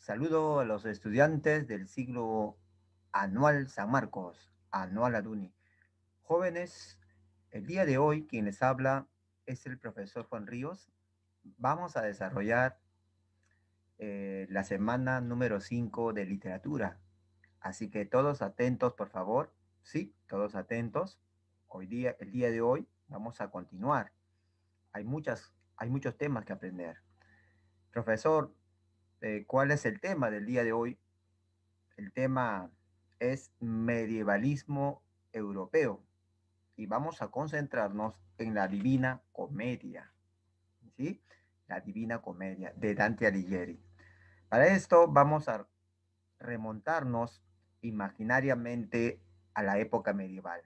Saludo a los estudiantes del ciclo anual San Marcos, anual Aduni. Jóvenes, el día de hoy quien les habla es el profesor Juan Ríos. Vamos a desarrollar la semana número 5 de literatura. Así que todos atentos, por favor. Sí, todos atentos. El día de hoy, vamos a continuar. Hay muchos temas que aprender. Profesor, ¿cuál es el tema del día de hoy? El tema es medievalismo europeo y vamos a concentrarnos en la Divina Comedia, ¿sí? La Divina Comedia de Dante Alighieri. Para esto vamos a remontarnos imaginariamente a la época medieval.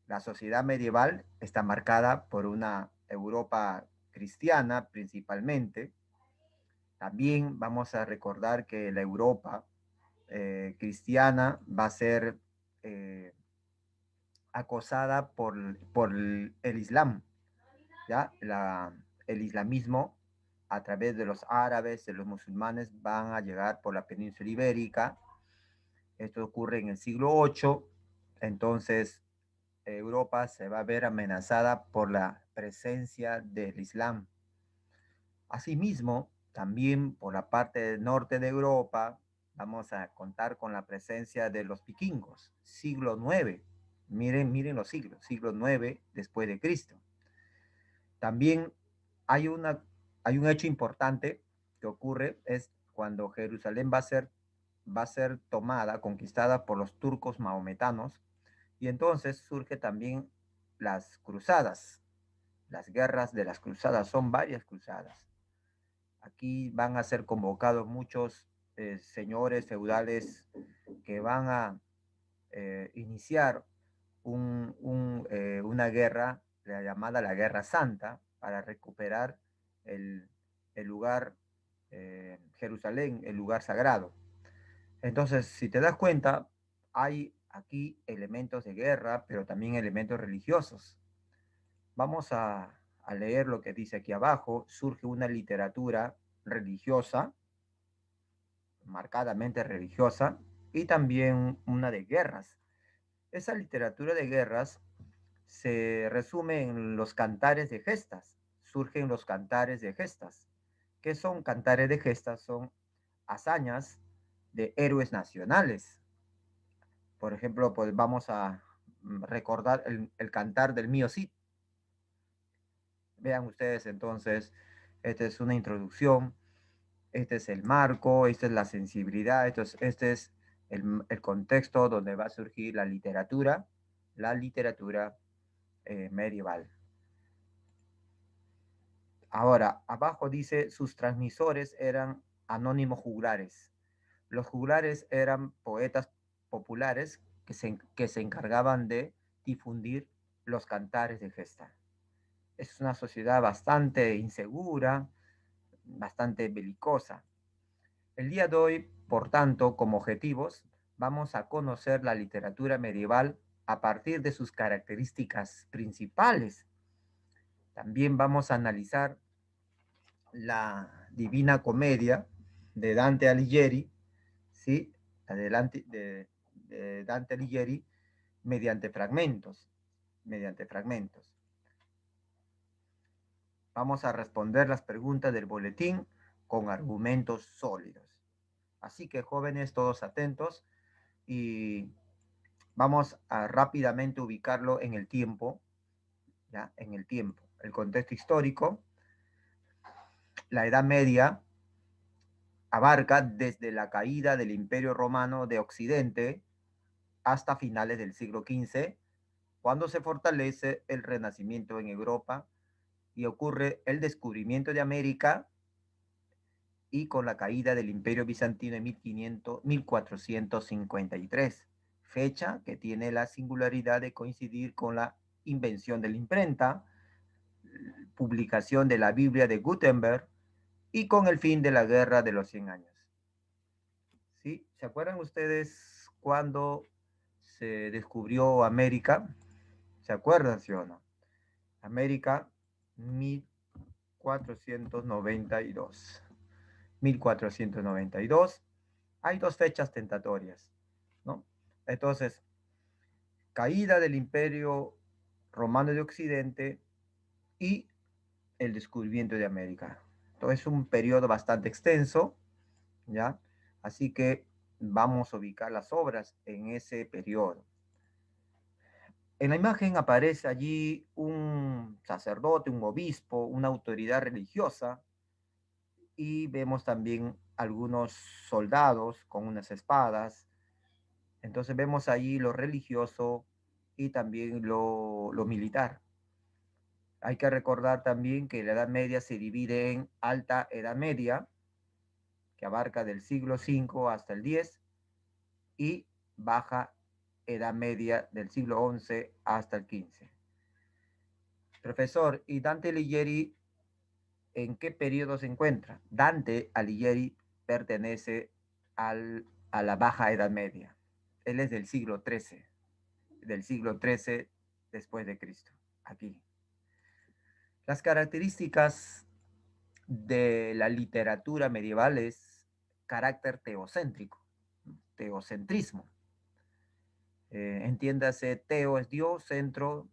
La sociedad medieval está marcada por una Europa cristiana principalmente. También vamos a recordar que la Europa cristiana va a ser eh, acosada por el Islam, ¿ya? El islamismo a través de los árabes, de los musulmanes, van a llegar por la península ibérica. Esto ocurre en el siglo VIII, entonces Europa se va a ver amenazada por la presencia del Islam. Asimismo, también por la parte norte de Europa, vamos a contar con la presencia de los vikingos, siglo IX. Miren los siglos, siglo IX después de Cristo. También hay, hay un hecho importante que ocurre, es cuando Jerusalén va a ser tomada, conquistada por los turcos maometanos, y entonces surge también las cruzadas, las guerras de las cruzadas, son varias cruzadas. Aquí van a ser convocados muchos señores feudales que van a iniciar una guerra, la llamada la Guerra Santa, para recuperar el, el lugar, Jerusalén, el lugar sagrado. Entonces, si te das cuenta, hay aquí elementos de guerra, pero también elementos religiosos. Vamos a leer lo que dice aquí abajo. Surge una literatura religiosa, marcadamente religiosa, y también una de guerras. Esa literatura de guerras se resume en los cantares de gestas. Surgen los cantares de gestas. ¿Qué son cantares de gestas? Son hazañas de héroes nacionales. Por ejemplo, pues vamos a recordar el cantar del mío Cid. Vean ustedes entonces, esta es una introducción, este es el marco, esta es la sensibilidad, este es el contexto donde va a surgir la literatura medieval. Ahora, abajo dice, sus transmisores eran anónimos juglares. Los juglares eran poetas populares que se encargaban de difundir los cantares de gesta. Es una sociedad bastante insegura, bastante belicosa. El día de hoy, por tanto, como objetivos, vamos a conocer la literatura medieval a partir de sus características principales. También vamos a analizar la Divina Comedia de Dante Alighieri, ¿sí? De Dante Alighieri, mediante fragmentos, mediante fragmentos. Vamos a responder las preguntas del boletín con argumentos sólidos. Así que jóvenes, todos atentos y vamos a rápidamente ubicarlo en el tiempo, ¿ya? En el tiempo. El contexto histórico, la Edad Media abarca desde la caída del Imperio Romano de Occidente hasta finales del siglo XV, cuando se fortalece el Renacimiento en Europa y ocurre el descubrimiento de América y con la caída del Imperio Bizantino en 1453, fecha que tiene la singularidad de coincidir con la invención de la imprenta, publicación de la Biblia de Gutenberg y con el fin de la Guerra de los 100 años. ¿Sí? ¿Se acuerdan ustedes cuando se descubrió América? ¿Se acuerdan, sí o no? América, 1492. 1492. Hay dos fechas tentatorias, ¿no? Entonces, caída del Imperio Romano de Occidente y el descubrimiento de América. Entonces, es un periodo bastante extenso, ¿ya? Así que vamos a ubicar las obras en ese periodo. En la imagen aparece allí un sacerdote, un obispo, una autoridad religiosa, y vemos también algunos soldados con unas espadas. Entonces vemos allí lo religioso y también lo militar. Hay que recordar también que la Edad Media se divide en Alta Edad Media, que abarca del siglo V hasta el X, y Baja Edad Media del siglo XI hasta el XV. Profesor, ¿y Dante Alighieri en qué periodo se encuentra? Dante Alighieri pertenece a la Baja Edad Media. Él es del siglo XIII después de Cristo, aquí. Las características de la literatura medieval es carácter teocéntrico, teocentrismo. Entiéndase, teo es Dios, centro,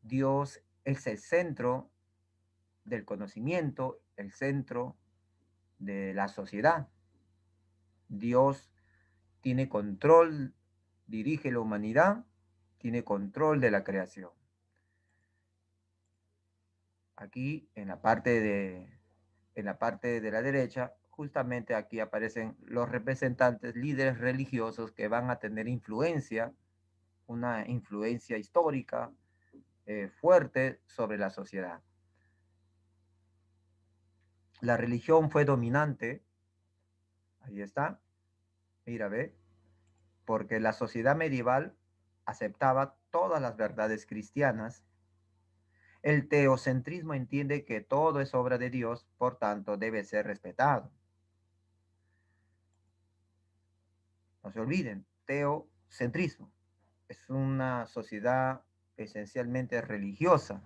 Dios es el centro del conocimiento, el centro de la sociedad. Dios tiene control, dirige la humanidad, tiene control de la creación. Aquí en la parte de la derecha, justamente aquí aparecen los representantes, líderes religiosos que van a tener influencia, una influencia histórica fuerte sobre la sociedad. La religión fue dominante, ahí está, mira, ve, porque la sociedad medieval aceptaba todas las verdades cristianas. El teocentrismo entiende que todo es obra de Dios, por tanto debe ser respetado. No se olviden, teocentrismo es una sociedad esencialmente religiosa.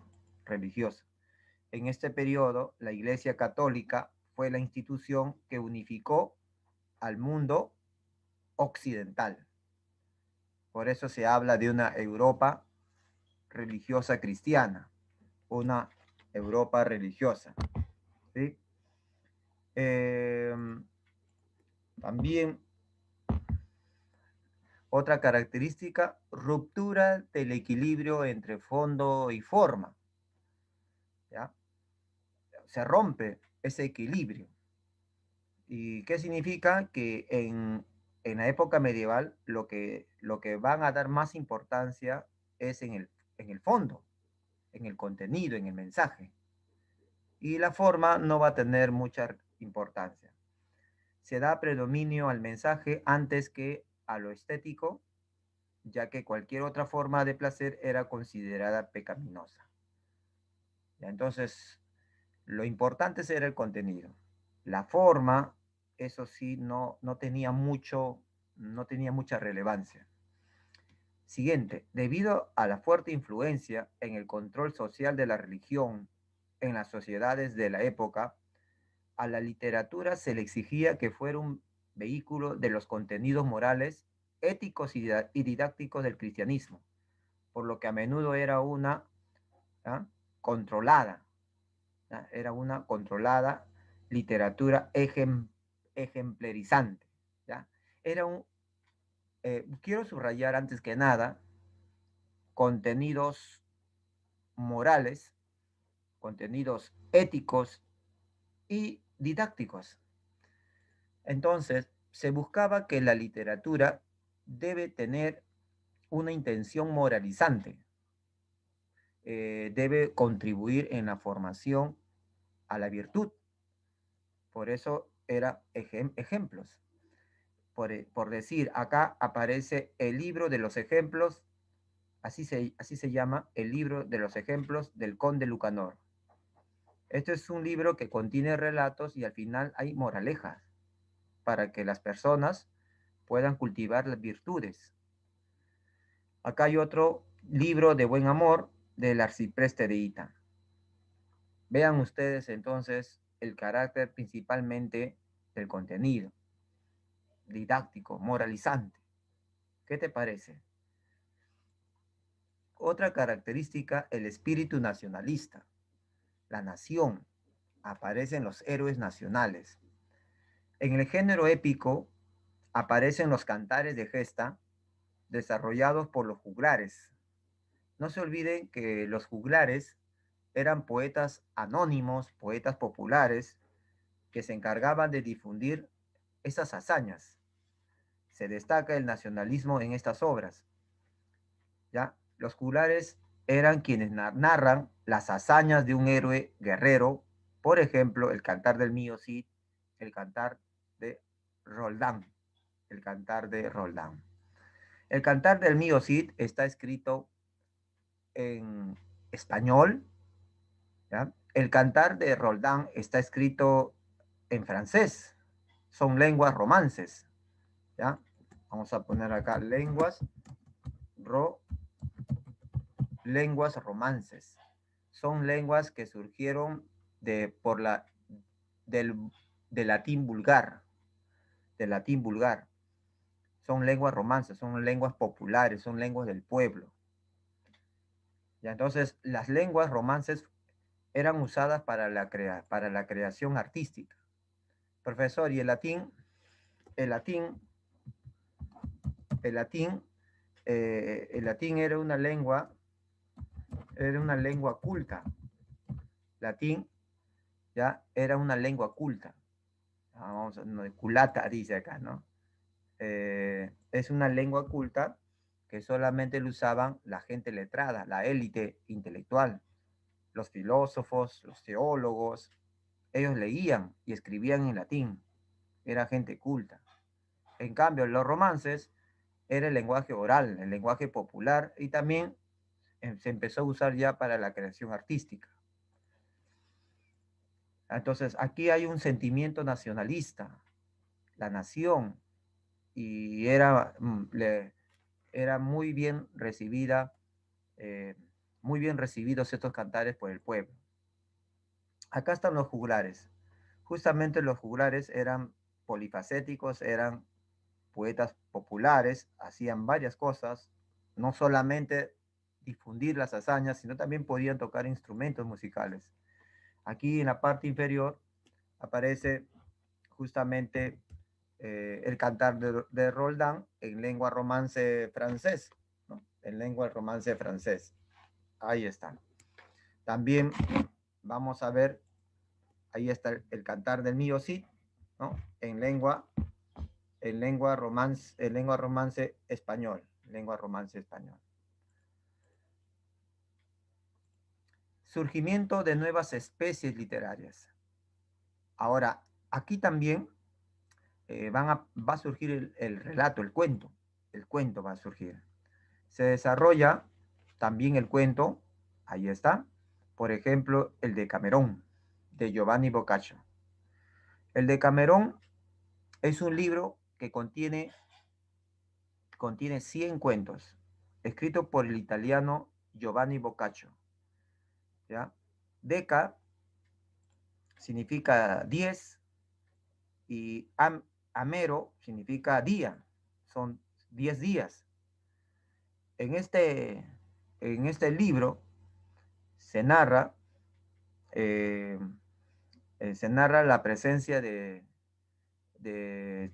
En este periodo, la Iglesia Católica fue la institución que unificó al mundo occidental. Por eso se habla de una Europa religiosa cristiana, una Europa religiosa, ¿sí? También otra característica, ruptura del equilibrio entre fondo y forma, ¿ya? Se rompe ese equilibrio. ¿Y qué significa? Que en la época medieval lo que van a dar más importancia es en el fondo, en el contenido, en el mensaje. Y la forma no va a tener mucha importancia. Se da predominio al mensaje antes que a lo estético, ya que cualquier otra forma de placer era considerada pecaminosa. ¿Ya? Entonces, lo importante era el contenido. La forma, eso sí, no tenía mucha relevancia. Siguiente, debido a la fuerte influencia en el control social de la religión en las sociedades de la época, a la literatura se le exigía que fuera un vehículo de los contenidos morales, éticos y didácticos del cristianismo, por lo que a menudo era una ¿ah? controlada, ¿ah? Era una controlada literatura ejemplarizante. ¿Ya? Era quiero subrayar antes que nada, contenidos morales, contenidos éticos y didácticos. Entonces, se buscaba que la literatura debe tener una intención moralizante, debe contribuir en la formación a la virtud. Por eso era ejemplos. Por decir, acá aparece el libro de los ejemplos, así se llama, el libro de los ejemplos del conde Lucanor. Este es un libro que contiene relatos y al final hay moralejas para que las personas puedan cultivar las virtudes. Acá hay otro libro de buen amor del arcipreste de Ita. Vean ustedes entonces el carácter principalmente del contenido, didáctico, moralizante. ¿Qué te parece? Otra característica, el espíritu nacionalista. La nación. Aparecen los héroes nacionales. En el género épico aparecen los cantares de gesta desarrollados por los juglares. No se olviden que los juglares eran poetas anónimos, poetas populares, que se encargaban de difundir esas hazañas. Se destaca el nacionalismo en estas obras. ¿Ya? Los juglares eran quienes narran las hazañas de un héroe guerrero, por ejemplo, el cantar del mío Cid, el cantar de Roldán, el cantar de Roldán. El cantar del mío Cid está escrito en español, ¿ya? El cantar de Roldán está escrito en francés, son lenguas romances, ¿ya? Vamos a poner acá lenguas romances. Son lenguas que surgieron del, del latín vulgar, del latín vulgar. Son lenguas romances, son lenguas populares, son lenguas del pueblo. Y entonces las lenguas romances eran usadas para para la creación artística. Profesor, ¿y el latín? El latín, el latín, el latín era una lengua culta. Latín ya era una lengua culta. Vamos, no, culata dice acá, ¿no? Es una lengua culta que solamente lo usaban la gente letrada, la élite intelectual, los filósofos, los teólogos. Ellos leían y escribían en latín. Era gente culta. En cambio, los romances era el lenguaje oral, el lenguaje popular, y también se empezó a usar ya para la creación artística. Entonces, aquí hay un sentimiento nacionalista, la nación, y era muy bien recibida, muy bien recibidos estos cantares por el pueblo. Acá están los juglares. Justamente los juglares eran polifacéticos, eran poetas populares, hacían varias cosas, no solamente difundir las hazañas, sino también podían tocar instrumentos musicales. Aquí en la parte inferior aparece justamente el cantar de Roldán en lengua romance francés, ¿no? En lengua romance francés. Ahí está. También vamos a ver, ahí está el cantar del mío Cid, ¿no? En lengua romance español, lengua romance español. Surgimiento de nuevas especies literarias. Ahora, aquí también va a surgir el relato, el cuento va a surgir. Se desarrolla también el cuento, ahí está, por ejemplo, el Decamerón, de Giovanni Boccaccio. El Decamerón es un libro que contiene 100 cuentos, escrito por el italiano Giovanni Boccaccio. ¿Ya? Deca significa 10 y amero significa día, son 10 días. En este libro se narra, la presencia de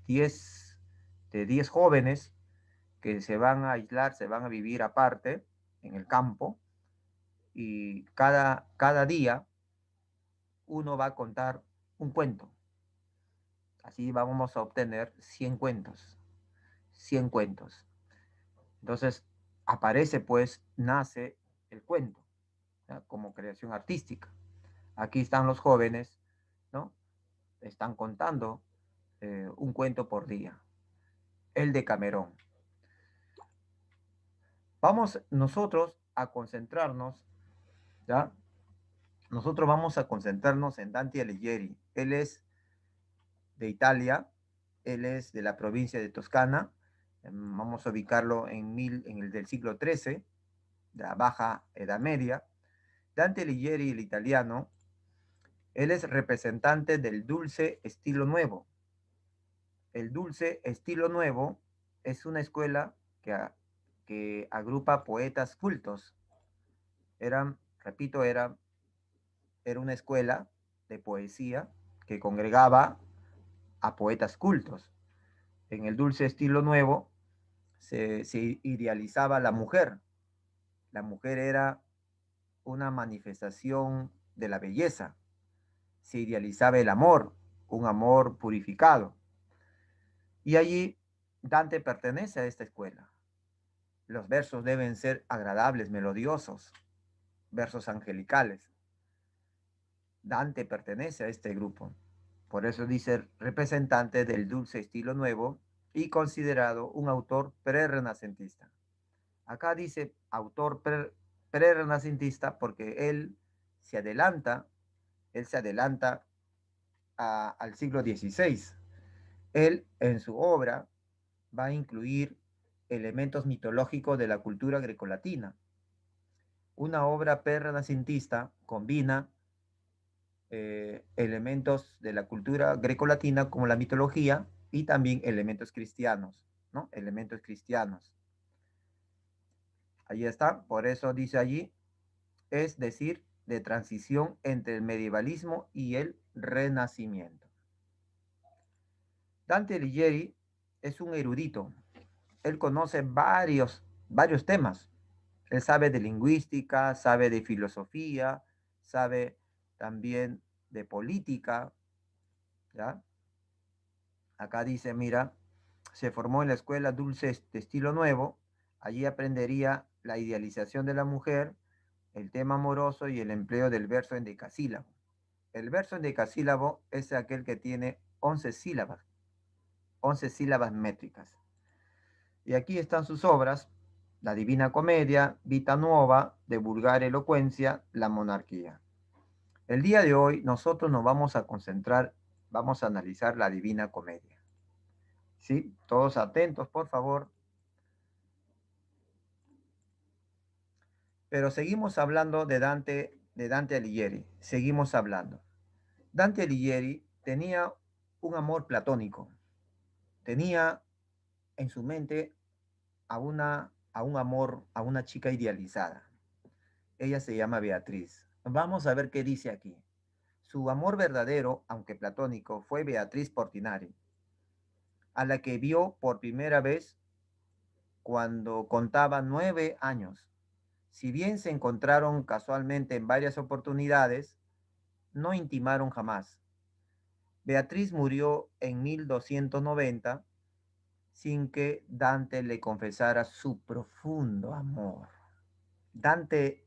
10 jóvenes que se van a aislar, se van a vivir aparte en el campo, y cada día uno va a contar un cuento. Así vamos a obtener 100 cuentos. 100 cuentos. Entonces, nace el cuento, ¿ya? Como creación artística. Aquí están los jóvenes, ¿no? Están contando un cuento por día. El Decamerón. Vamos nosotros a concentrarnos, ¿ya? Nosotros vamos a concentrarnos en Dante Alighieri. Él es de Italia, él es de la provincia de Toscana. Vamos a ubicarlo en el del siglo XIII, de la Baja Edad Media. Dante Alighieri, el italiano, él es representante del dulce estilo nuevo. El dulce estilo nuevo es una escuela que agrupa poetas cultos. Repito, era una escuela de poesía que congregaba a poetas cultos. En el dulce estilo nuevo se idealizaba a la mujer. La mujer era una manifestación de la belleza. Se idealizaba el amor, un amor purificado. Y allí Dante pertenece a esta escuela. Los versos deben ser agradables, melodiosos, versos angelicales. Dante pertenece a este grupo. Por eso dice representante del dulce estilo nuevo y considerado un autor pre-renacentista. Acá dice autor pre-renacentista porque él se adelanta al siglo XVI. Él en su obra va a incluir elementos mitológicos de la cultura grecolatina. Una obra pre-renacentista combina elementos de la cultura grecolatina como la mitología y también elementos cristianos, ¿no? Elementos cristianos. Ahí está, por eso dice allí, es decir, de transición entre el medievalismo y el renacimiento. Dante Alighieri es un erudito. Él conoce varios temas. Él sabe de lingüística, sabe de filosofía, sabe también de política, ¿ya? Acá dice, mira, se formó en la escuela Dulce de Estilo Nuevo. Allí aprendería la idealización de la mujer, el tema amoroso y el empleo del verso en decasílabo. El verso en decasílabo es aquel que tiene 11 sílabas métricas. Y aquí están sus obras: La Divina Comedia, Vita Nuova, de vulgar elocuencia, La Monarquía. El día de hoy nosotros nos vamos a concentrar, vamos a analizar la Divina Comedia. ¿Sí? Todos atentos, por favor. Pero seguimos hablando de Dante Alighieri. Seguimos hablando. Dante Alighieri tenía un amor platónico. Tenía en su mente a un amor, a una chica idealizada. Ella se llama Beatriz. Vamos a ver qué dice aquí. Su amor verdadero, aunque platónico, fue Beatriz Portinari, a la que vio por primera vez cuando contaba 9 años. Si bien se encontraron casualmente en varias oportunidades, no intimaron jamás. Beatriz murió en 1290 sin que Dante le confesara su profundo amor.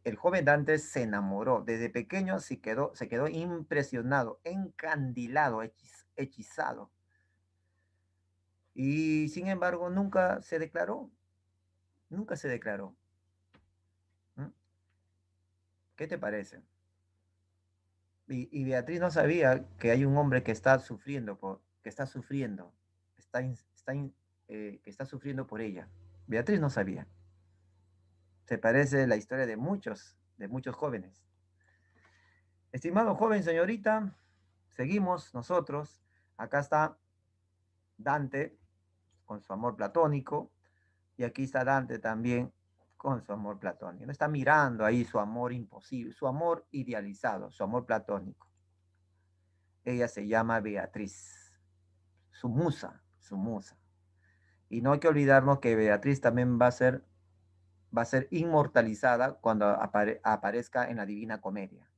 El joven Dante se enamoró. Desde pequeño se quedó impresionado, encandilado, hechizado. Y sin embargo, nunca se declaró. ¿Mm? ¿Qué te parece? Y Beatriz no sabía que hay un hombre que está sufriendo, que está sufriendo, que está sufriendo por ella. Beatriz no sabía. Se parece la historia de muchos jóvenes. Estimado joven, señorita, seguimos nosotros. Acá está Dante con su amor platónico y aquí está Dante también con su amor platónico. No está mirando ahí su amor imposible, su amor idealizado, su amor platónico. Ella se llama Beatriz, su musa, su musa. Y no hay que olvidarnos que Beatriz también va a ser inmortalizada cuando aparezca en la Divina Comedia.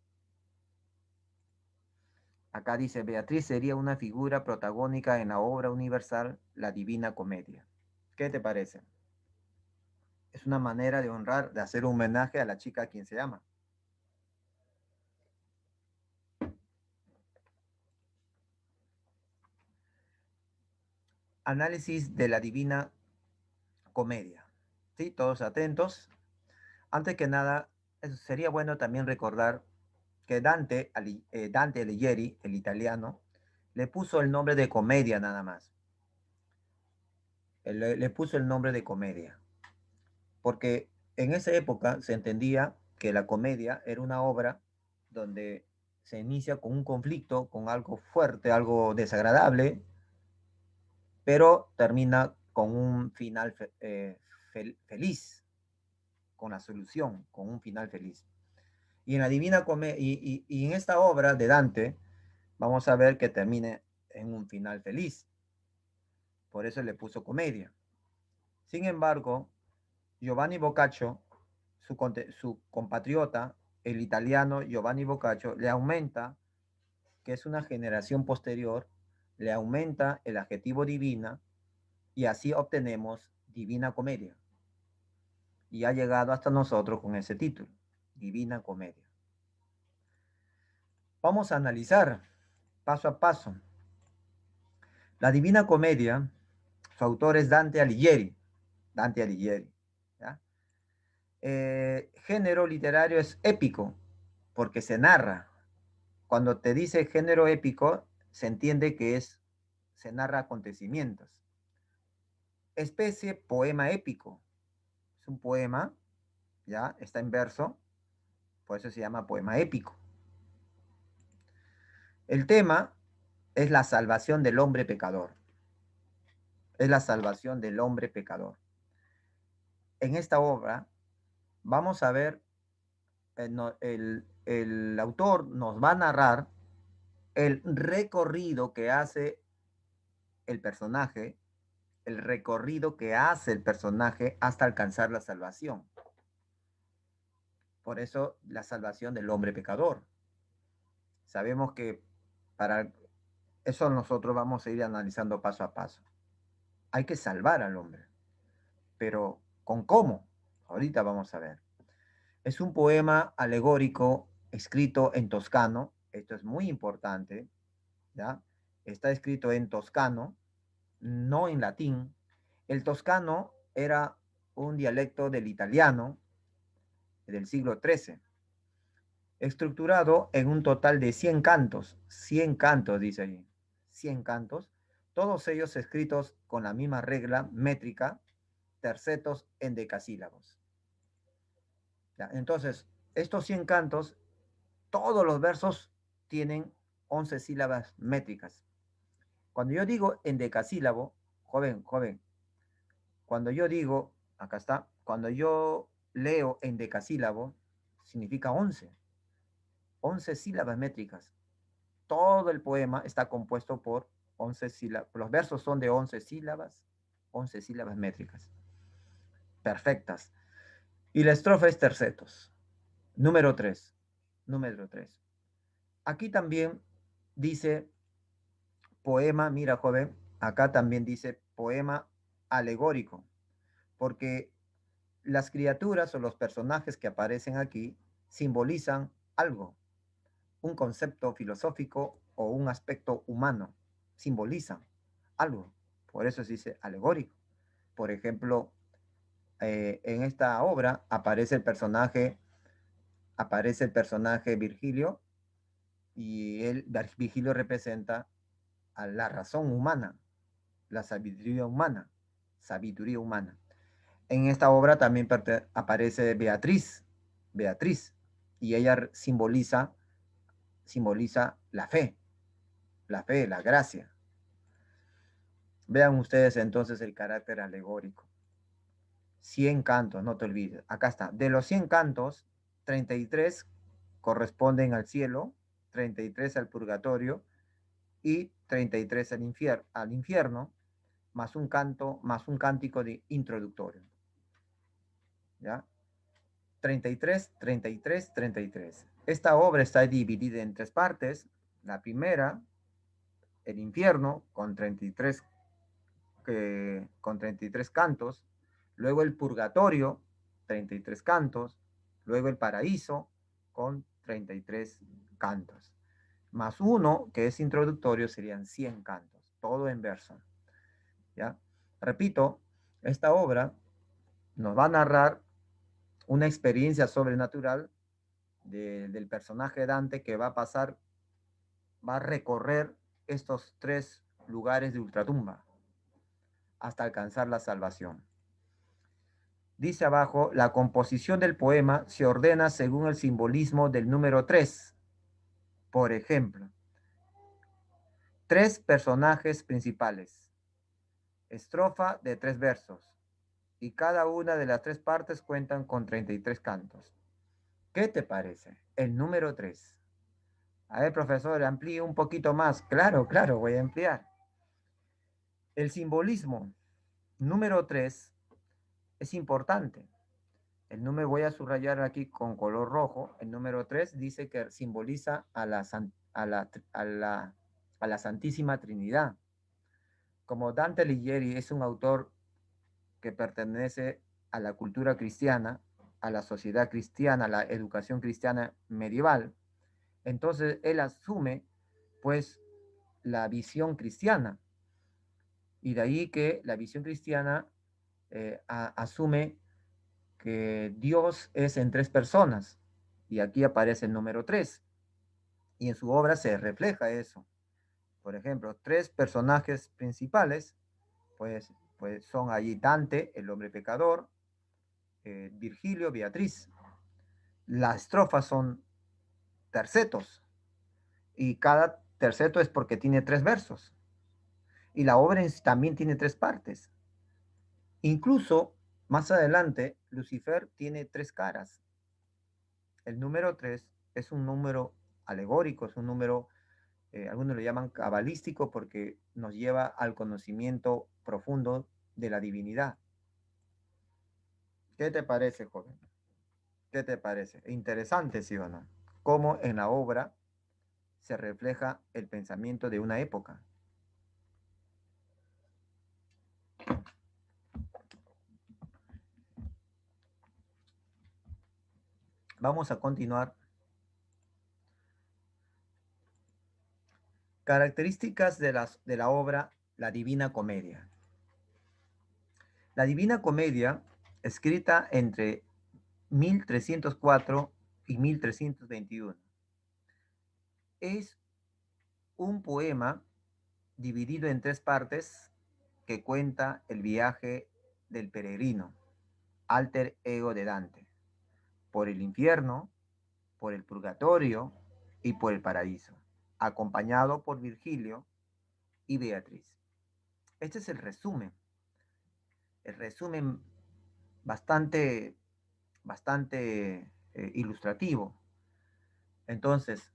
Acá dice, Beatriz sería una figura protagónica en la obra universal La Divina Comedia. ¿Qué te parece? Es una manera de honrar, de hacer un homenaje a la chica a quien se ama. Análisis de la Divina Comedia. ¿Sí? Todos atentos. Antes que nada, sería bueno también recordar que Dante Alighieri, el italiano, le puso el nombre de comedia nada más. Le puso el nombre de comedia. Porque en esa época se entendía que la comedia era una obra donde se inicia con un conflicto, con algo fuerte, algo desagradable, pero termina con un final feliz, con la solución, con un final feliz. Y en la Divina Comedia, y en esta obra de Dante, vamos a ver que termine en un final feliz. Por eso le puso comedia. Sin embargo, Giovanni Boccaccio, su compatriota, el italiano Giovanni Boccaccio, le aumenta, que es una generación posterior, le aumenta el adjetivo divina y así obtenemos Divina Comedia. Y ha llegado hasta nosotros con ese título, Divina Comedia. Vamos a analizar paso a paso. La Divina Comedia, su autor es Dante Alighieri. Dante Alighieri. ¿Ya? Género literario es épico, porque se narra. Cuando te dice género épico, se entiende que se narra acontecimientos. Especie, poema épico. Es un poema, ya, está en verso, por eso se llama poema épico. El tema es la salvación del hombre pecador. Es la salvación del hombre pecador. En esta obra vamos a ver, el autor nos va a narrar el recorrido que hace el personaje, el recorrido que hace el personaje hasta alcanzar la salvación. Por eso la salvación del hombre pecador. Sabemos que para eso nosotros vamos a ir analizando paso a paso. Hay que salvar al hombre, pero ¿con cómo? Ahorita vamos a ver. Es un poema alegórico escrito en toscano. Esto es muy importante, ¿ya? Está escrito en toscano, no en latín. El toscano era un dialecto del italiano del siglo XIII, estructurado en un total de 100 cantos dice allí, 100 cantos, todos ellos escritos con la misma regla métrica, tercetos en decasílabos. ¿Ya? Entonces, estos 100 cantos, todos los versos tienen 11 sílabas métricas. Cuando yo digo en decasílabo, joven, cuando yo digo, acá está, cuando yo leo en decasílabo, significa 11 sílabas métricas. Todo el poema está compuesto por 11 sílabas. Los versos son de 11 sílabas métricas. Perfectas. Y la estrofa es tercetos. Número 3. Número 3. Aquí también dice poema, mira joven, acá también dice poema alegórico, porque las criaturas o los personajes que aparecen aquí simbolizan algo, un concepto filosófico o un aspecto humano, simbolizan algo, por eso se dice alegórico. Por ejemplo, en esta obra aparece el personaje Virgilio, y Virgilio representa a la razón humana, la sabiduría humana, sabiduría humana. En esta obra también aparece Beatriz, y ella simboliza la fe, la gracia. Vean ustedes entonces el carácter alegórico. 100 cantos, no te olvides. Acá está. De los 100 cantos, 33 corresponden al cielo, 33 al purgatorio y 33 al infierno, más un canto, más un cántico de introductorio. ¿Ya? 33, 33, 33. Esta obra está dividida en 3 partes. La primera, el infierno, con 33 cantos. Luego el purgatorio, 33 cantos. Luego el paraíso, con 33 cantos. Más uno, que es introductorio, serían 100 cantos. Todo en verso. ¿Ya? Repito, esta obra nos va a narrar una experiencia sobrenatural del personaje Dante, que va a recorrer estos 3 lugares de ultratumba hasta alcanzar la salvación. Dice abajo, la composición del poema se ordena según el simbolismo del número 3. Por ejemplo, 3 personajes principales. estrofa de 3 versos, y cada una de las 3 partes cuentan con 33 cantos. ¿Qué te parece? El número 3. A ver, profesor, amplíe un poquito más. Claro, claro, voy a ampliar. El simbolismo número 3 es importante. El número voy a subrayar aquí con color rojo. El número 3 dice que simboliza a la Santísima Trinidad. Como Dante Alighieri es un autor que pertenece a la cultura cristiana, a la sociedad cristiana, a la educación cristiana medieval, entonces él asume pues la visión cristiana. Y de ahí que la visión cristiana asume que Dios es en 3 personas. Y aquí aparece el número 3. Y en su obra se refleja eso. Por ejemplo, 3 personajes principales, pues son allí Dante, el hombre pecador, Virgilio, Beatriz. Las estrofas son tercetos. Y cada terceto es porque tiene 3 versos. Y la obra también tiene 3 partes. Incluso, más adelante, Lucifer tiene 3 caras. El número 3 es un número alegórico, es un número, algunos lo llaman cabalístico porque nos lleva al conocimiento profundo de la divinidad. ¿Qué te parece, joven? ¿Qué te parece? Interesante, ¿sí o no? Cómo en la obra se refleja el pensamiento de una época. Vamos a continuar. Características de la obra La Divina Comedia. La Divina Comedia, escrita entre 1304 y 1321, es un poema dividido en 3 partes que cuenta el viaje del peregrino, alter ego de Dante, por el infierno, por el purgatorio y por el paraíso, acompañado por Virgilio y Beatriz. Este es el resumen bastante, bastante ilustrativo. Entonces,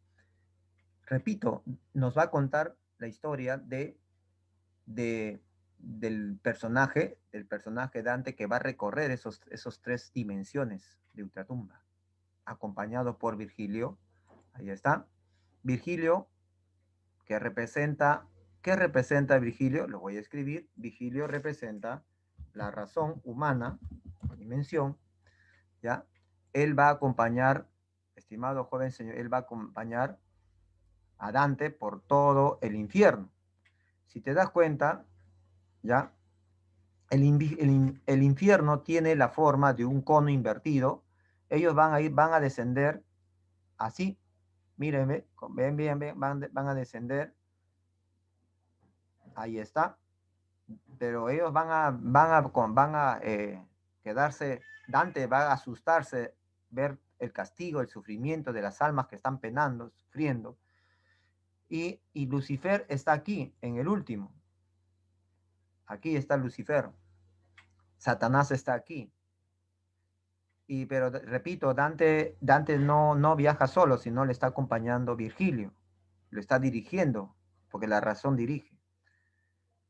repito, nos va a contar la historia del personaje Dante que va a recorrer esos 3 dimensiones de ultratumba, acompañado por Virgilio. Ahí está. Virgilio, que representa, ¿qué representa Virgilio? Lo voy a escribir. Virgilio representa la razón humana, dimensión, ¿ya? Él va a acompañar, estimado joven señor, él va a acompañar a Dante por todo el infierno. Si te das cuenta, ¿ya? El infierno tiene la forma de un cono invertido. Ellos van a descender así. Miren, ven, van a descender. Ahí está. Pero ellos van a quedarse, Dante va a asustarse, ver el castigo, el sufrimiento de las almas que están penando, sufriendo. Y Lucifer está aquí, en el último. Aquí está Lucifer. Satanás está aquí. Pero repito, Dante no viaja solo, sino le está acompañando Virgilio. Lo está dirigiendo, porque la razón dirige.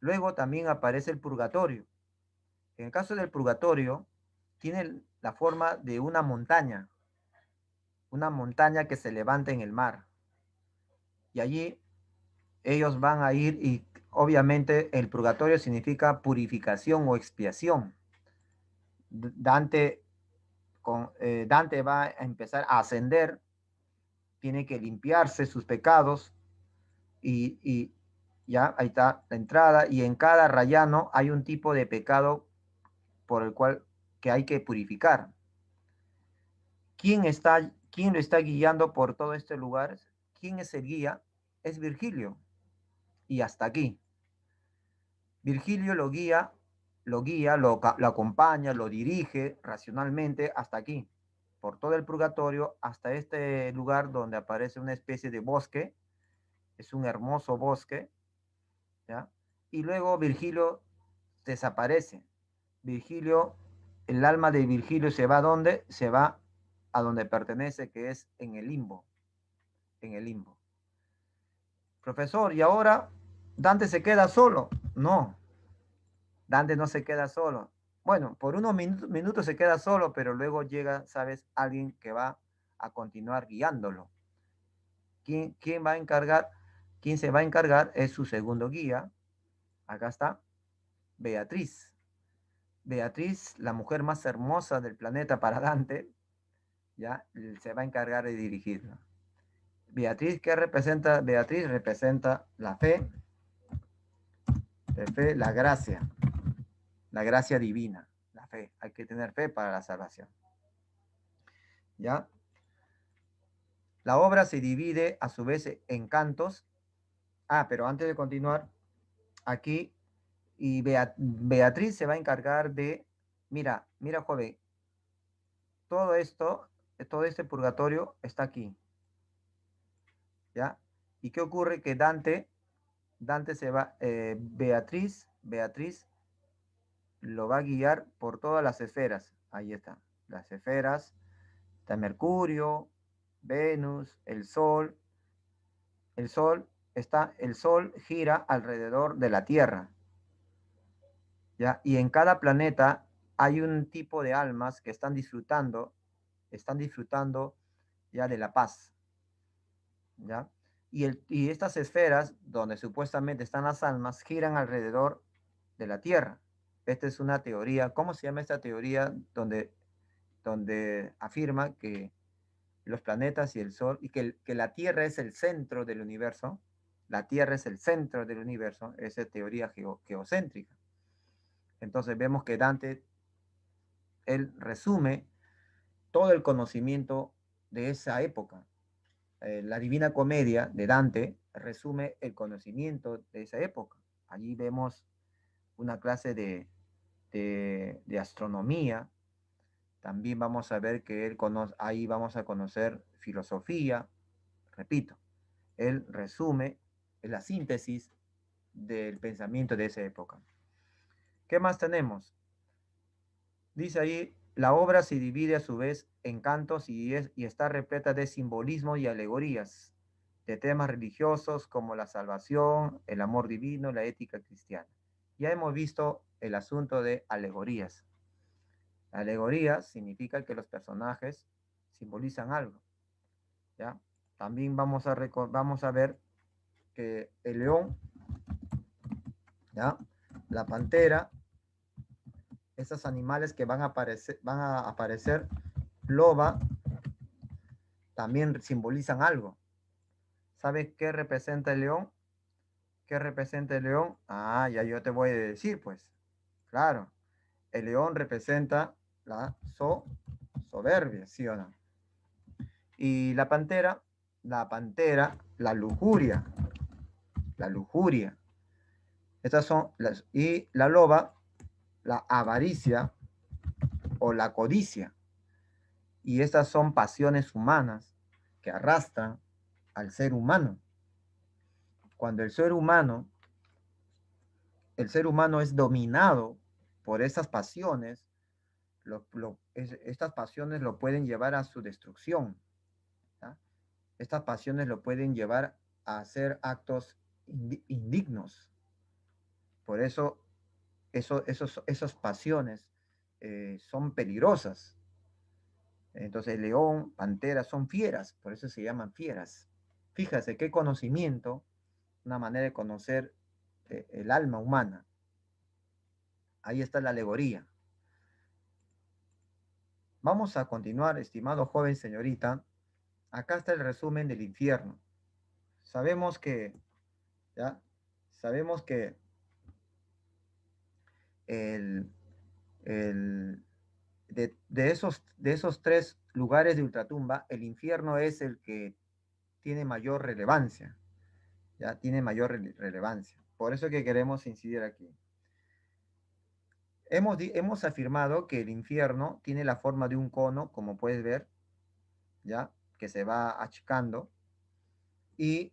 Luego también aparece el purgatorio. En el caso del purgatorio, tiene la forma de una montaña que se levanta en el mar. Y allí ellos van a ir y obviamente el purgatorio significa purificación o expiación. Dante va a empezar a ascender, tiene que limpiarse sus pecados y ya ahí está la entrada, y en cada rayano hay un tipo de pecado por el cual que hay que purificar. ¿Quién lo está guiando por todo este lugar? ¿Quién es el guía? Es Virgilio. Y hasta aquí. Virgilio lo acompaña, lo dirige racionalmente hasta aquí, por todo el purgatorio, hasta este lugar donde aparece una especie de bosque. Es un hermoso bosque, ¿ya? Y luego Virgilio desaparece. Virgilio, el alma de Virgilio se va ¿a dónde? Se va a donde pertenece, que es en el limbo. En el limbo. Profesor, ¿y ahora Dante se queda solo? No, Dante no se queda solo. Bueno, por unos minutos se queda solo, pero luego llega, ¿sabes? Alguien que va a continuar guiándolo. ¿Quién va a encargar? ¿Quién se va a encargar? Es su segundo guía. Acá está, Beatriz. Beatriz, la mujer más hermosa del planeta para Dante, ya se va a encargar de dirigirla. Beatriz, ¿qué representa? Beatriz representa la fe, la gracia divina, la fe. Hay que tener fe para la salvación. ¿Ya? La obra se divide a su vez en cantos. Pero antes de continuar, aquí, y Beatriz se va a encargar de, mira, joven, todo esto, todo este purgatorio está aquí. ¿Ya? ¿Y qué ocurre? Que Dante se va, Beatriz lo va a guiar por todas las esferas. Ahí está, las esferas, está Mercurio, Venus, el Sol. El Sol gira alrededor de la Tierra. ¿Ya? Y en cada planeta hay un tipo de almas que están disfrutando ya de la paz. ¿Ya? Y estas esferas, donde supuestamente están las almas, giran alrededor de la Tierra. Esta es una teoría. ¿Cómo se llama esta teoría? Donde afirma que los planetas y el Sol, y que la Tierra es el centro del universo. La Tierra es el centro del universo. Esa es teoría geocéntrica. Entonces vemos que Dante, él resume todo el conocimiento de esa época. La Divina Comedia de Dante resume el conocimiento de esa época. Allí vemos una clase de astronomía. También vamos a ver que ahí vamos a conocer filosofía. Repito, él resume la síntesis del pensamiento de esa época. ¿Qué más tenemos? Dice ahí, la obra se divide a su vez en cantos y está repleta de simbolismo y alegorías, de temas religiosos como la salvación, el amor divino, la ética cristiana. Ya hemos visto el asunto de alegorías. Alegorías significa que los personajes simbolizan algo. ¿Ya? También vamos a ver que el león, ¿ya? La pantera, esos animales que van a aparecer, loba, también simbolizan algo. ¿Sabes qué representa el león? ¿Qué representa el león? Ya yo te voy a decir, pues. Claro, el león representa la soberbia, ¿sí o no? Y la lujuria, la lujuria. Estas son y la loba, la avaricia o la codicia. Y estas son pasiones humanas que arrastran al ser humano. Cuando el ser humano es dominado por esas pasiones, estas pasiones lo pueden llevar a su destrucción. ¿Ya? Estas pasiones lo pueden llevar a hacer actos indignos. Por eso, esas pasiones son peligrosas. Entonces, león, pantera son fieras, por eso se llaman fieras. Fíjate qué conocimiento, una manera de conocer el alma humana. Ahí está la alegoría. Vamos a continuar, estimado joven señorita. Acá está el resumen del infierno. Sabemos que, ¿ya? Sabemos que el, el, de esos tres lugares de ultratumba, el infierno es el que tiene mayor relevancia. ¿Ya? Tiene mayor relevancia. Por eso que queremos incidir aquí. Hemos afirmado que el infierno tiene la forma de un cono, como puedes ver, ¿ya? Que se va achicando y,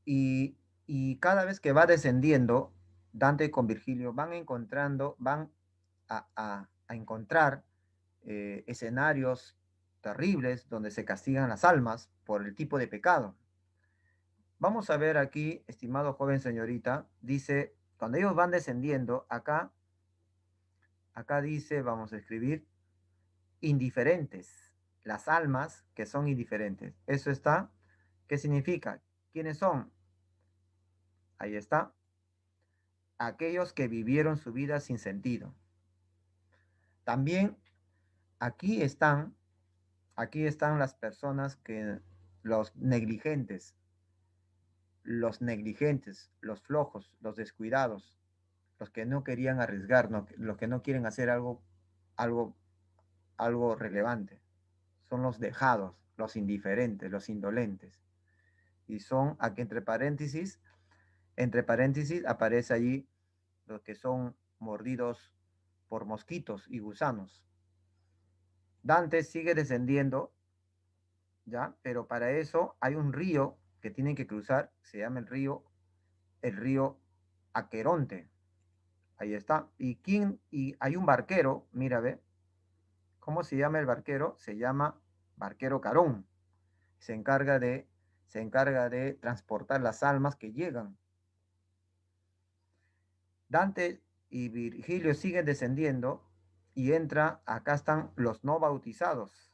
y cada vez que va descendiendo, Dante con Virgilio van a encontrar escenarios terribles donde se castigan las almas por el tipo de pecado. Vamos a ver aquí, estimado joven señorita, dice, cuando ellos van descendiendo, acá dice, vamos a escribir, indiferentes, las almas que son indiferentes. Eso está, ¿qué significa? ¿Quiénes son? Ahí está, aquellos que vivieron su vida sin sentido. También aquí están, aquí están las personas que, los negligentes, los flojos, los descuidados, los que no querían arriesgar, los que no quieren hacer algo, algo relevante. Son los dejados, los indiferentes, los indolentes. Y son, aquí entre paréntesis aparece allí los que son mordidos por mosquitos y gusanos. Dante sigue descendiendo, ¿ya? Pero para eso hay un río que tienen que cruzar, se llama el río Aqueronte. Ahí está. Y hay un barquero, mira, ve, ¿cómo se llama el barquero? Se llama Barquero Carón. Se encarga de, se encarga de transportar las almas que llegan. Dante y Virgilio siguen descendiendo y acá están los no bautizados.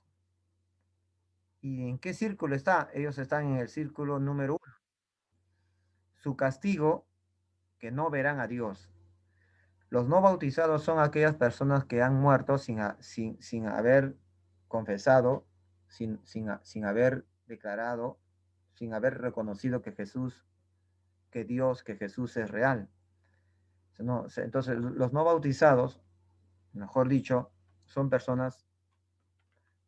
¿Y en qué círculo está? Ellos están en el círculo número 1. Su castigo, que no verán a Dios. Los no bautizados son aquellas personas que han muerto sin haber confesado, sin haber declarado, sin haber reconocido que que Jesús es real. No, entonces, los no bautizados, mejor dicho, son personas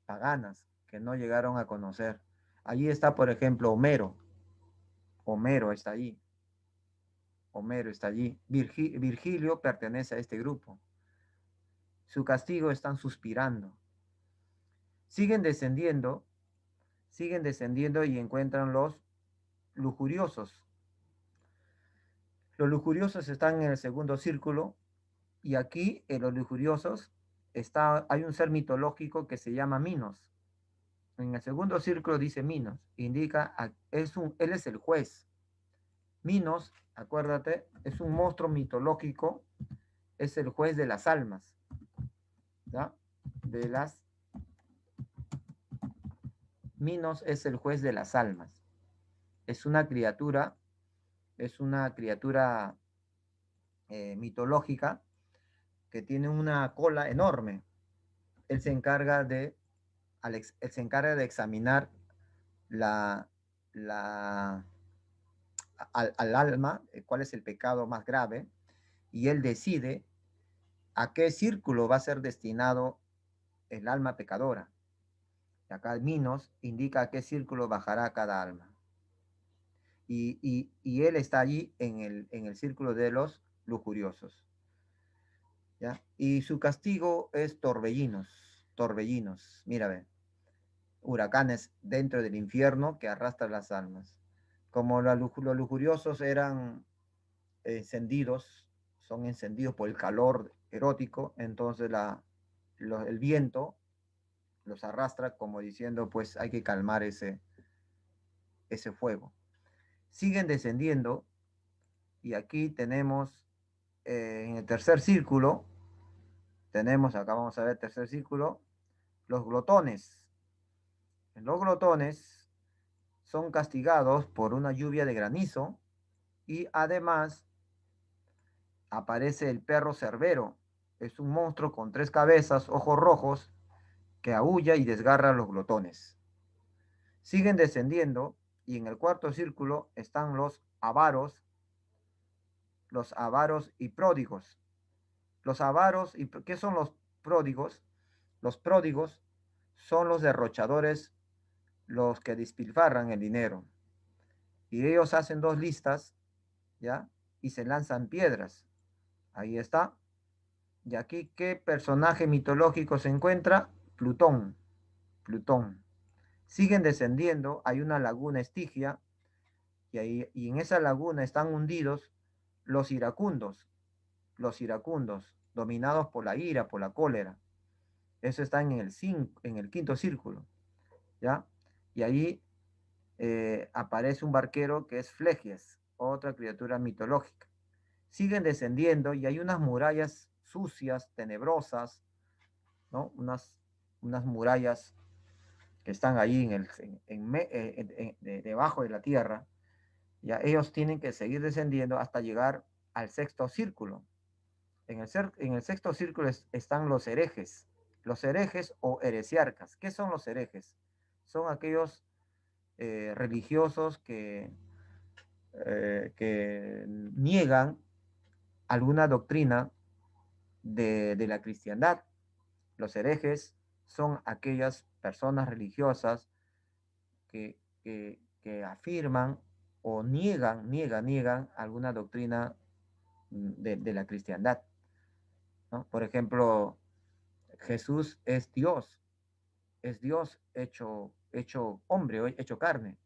paganas que no llegaron a conocer. Allí está, por ejemplo, Homero. Homero está allí. Homero está allí. Virgilio pertenece a este grupo. Su castigo están suspirando. Siguen descendiendo, siguen descendiendo y encuentran los lujuriosos. Los lujuriosos están en el segundo círculo y aquí en los lujuriosos hay un ser mitológico que se llama Minos. En el segundo círculo dice Minos, indica, él es el juez. Minos, acuérdate, es un monstruo mitológico, es el juez de las almas, ¿ya? Minos es el juez de las almas. Es una criatura, es una criatura mitológica que tiene una cola enorme. Él se encarga él se encarga de examinar la, la, al alma, cuál es el pecado más grave, y él decide a qué círculo va a ser destinado el alma pecadora. Y acá Minos indica a qué círculo bajará cada alma. Y él está allí en el círculo de los lujuriosos. ¿Ya? Y su castigo es torbellinos, mira, ve, huracanes dentro del infierno que arrastran las almas. Como los lujuriosos eran encendidos, son encendidos por el calor erótico, entonces el viento los arrastra como diciendo, pues hay que calmar ese fuego. Siguen descendiendo y aquí tenemos en el tercer círculo, acá vamos a ver tercer círculo, los glotones. Los glotones son castigados por una lluvia de granizo y además aparece el perro cerbero. Es un monstruo con 3 cabezas, ojos rojos, que aúlla y desgarra a los glotones. Siguen descendiendo y en el cuarto círculo están los avaros y pródigos. ¿Qué son los pródigos? Los pródigos son los derrochadores, los que despilfarran el dinero. Y ellos hacen 2 listas, ¿ya? Y se lanzan piedras. Ahí está. Y aquí, ¿qué personaje mitológico se encuentra? Plutón. Plutón. Siguen descendiendo, hay una laguna Estigia, y en esa laguna están hundidos Los iracundos, dominados por la ira, por la cólera. Eso está en el quinto círculo, ¿ya? Y ahí aparece un barquero que es Flegies, otra criatura mitológica. Siguen descendiendo y hay unas murallas sucias, tenebrosas, ¿no? Unas murallas que están ahí debajo de la tierra. Ya ellos tienen que seguir descendiendo hasta llegar al sexto círculo. En el sexto círculo están los herejes o heresiarcas. ¿Qué son los herejes? Son aquellos religiosos que niegan alguna doctrina de la cristiandad. Los herejes son aquellas personas religiosas que afirman o niegan alguna doctrina de la cristiandad, ¿no? Por ejemplo, Jesús es Dios hecho hombre, hecho carne.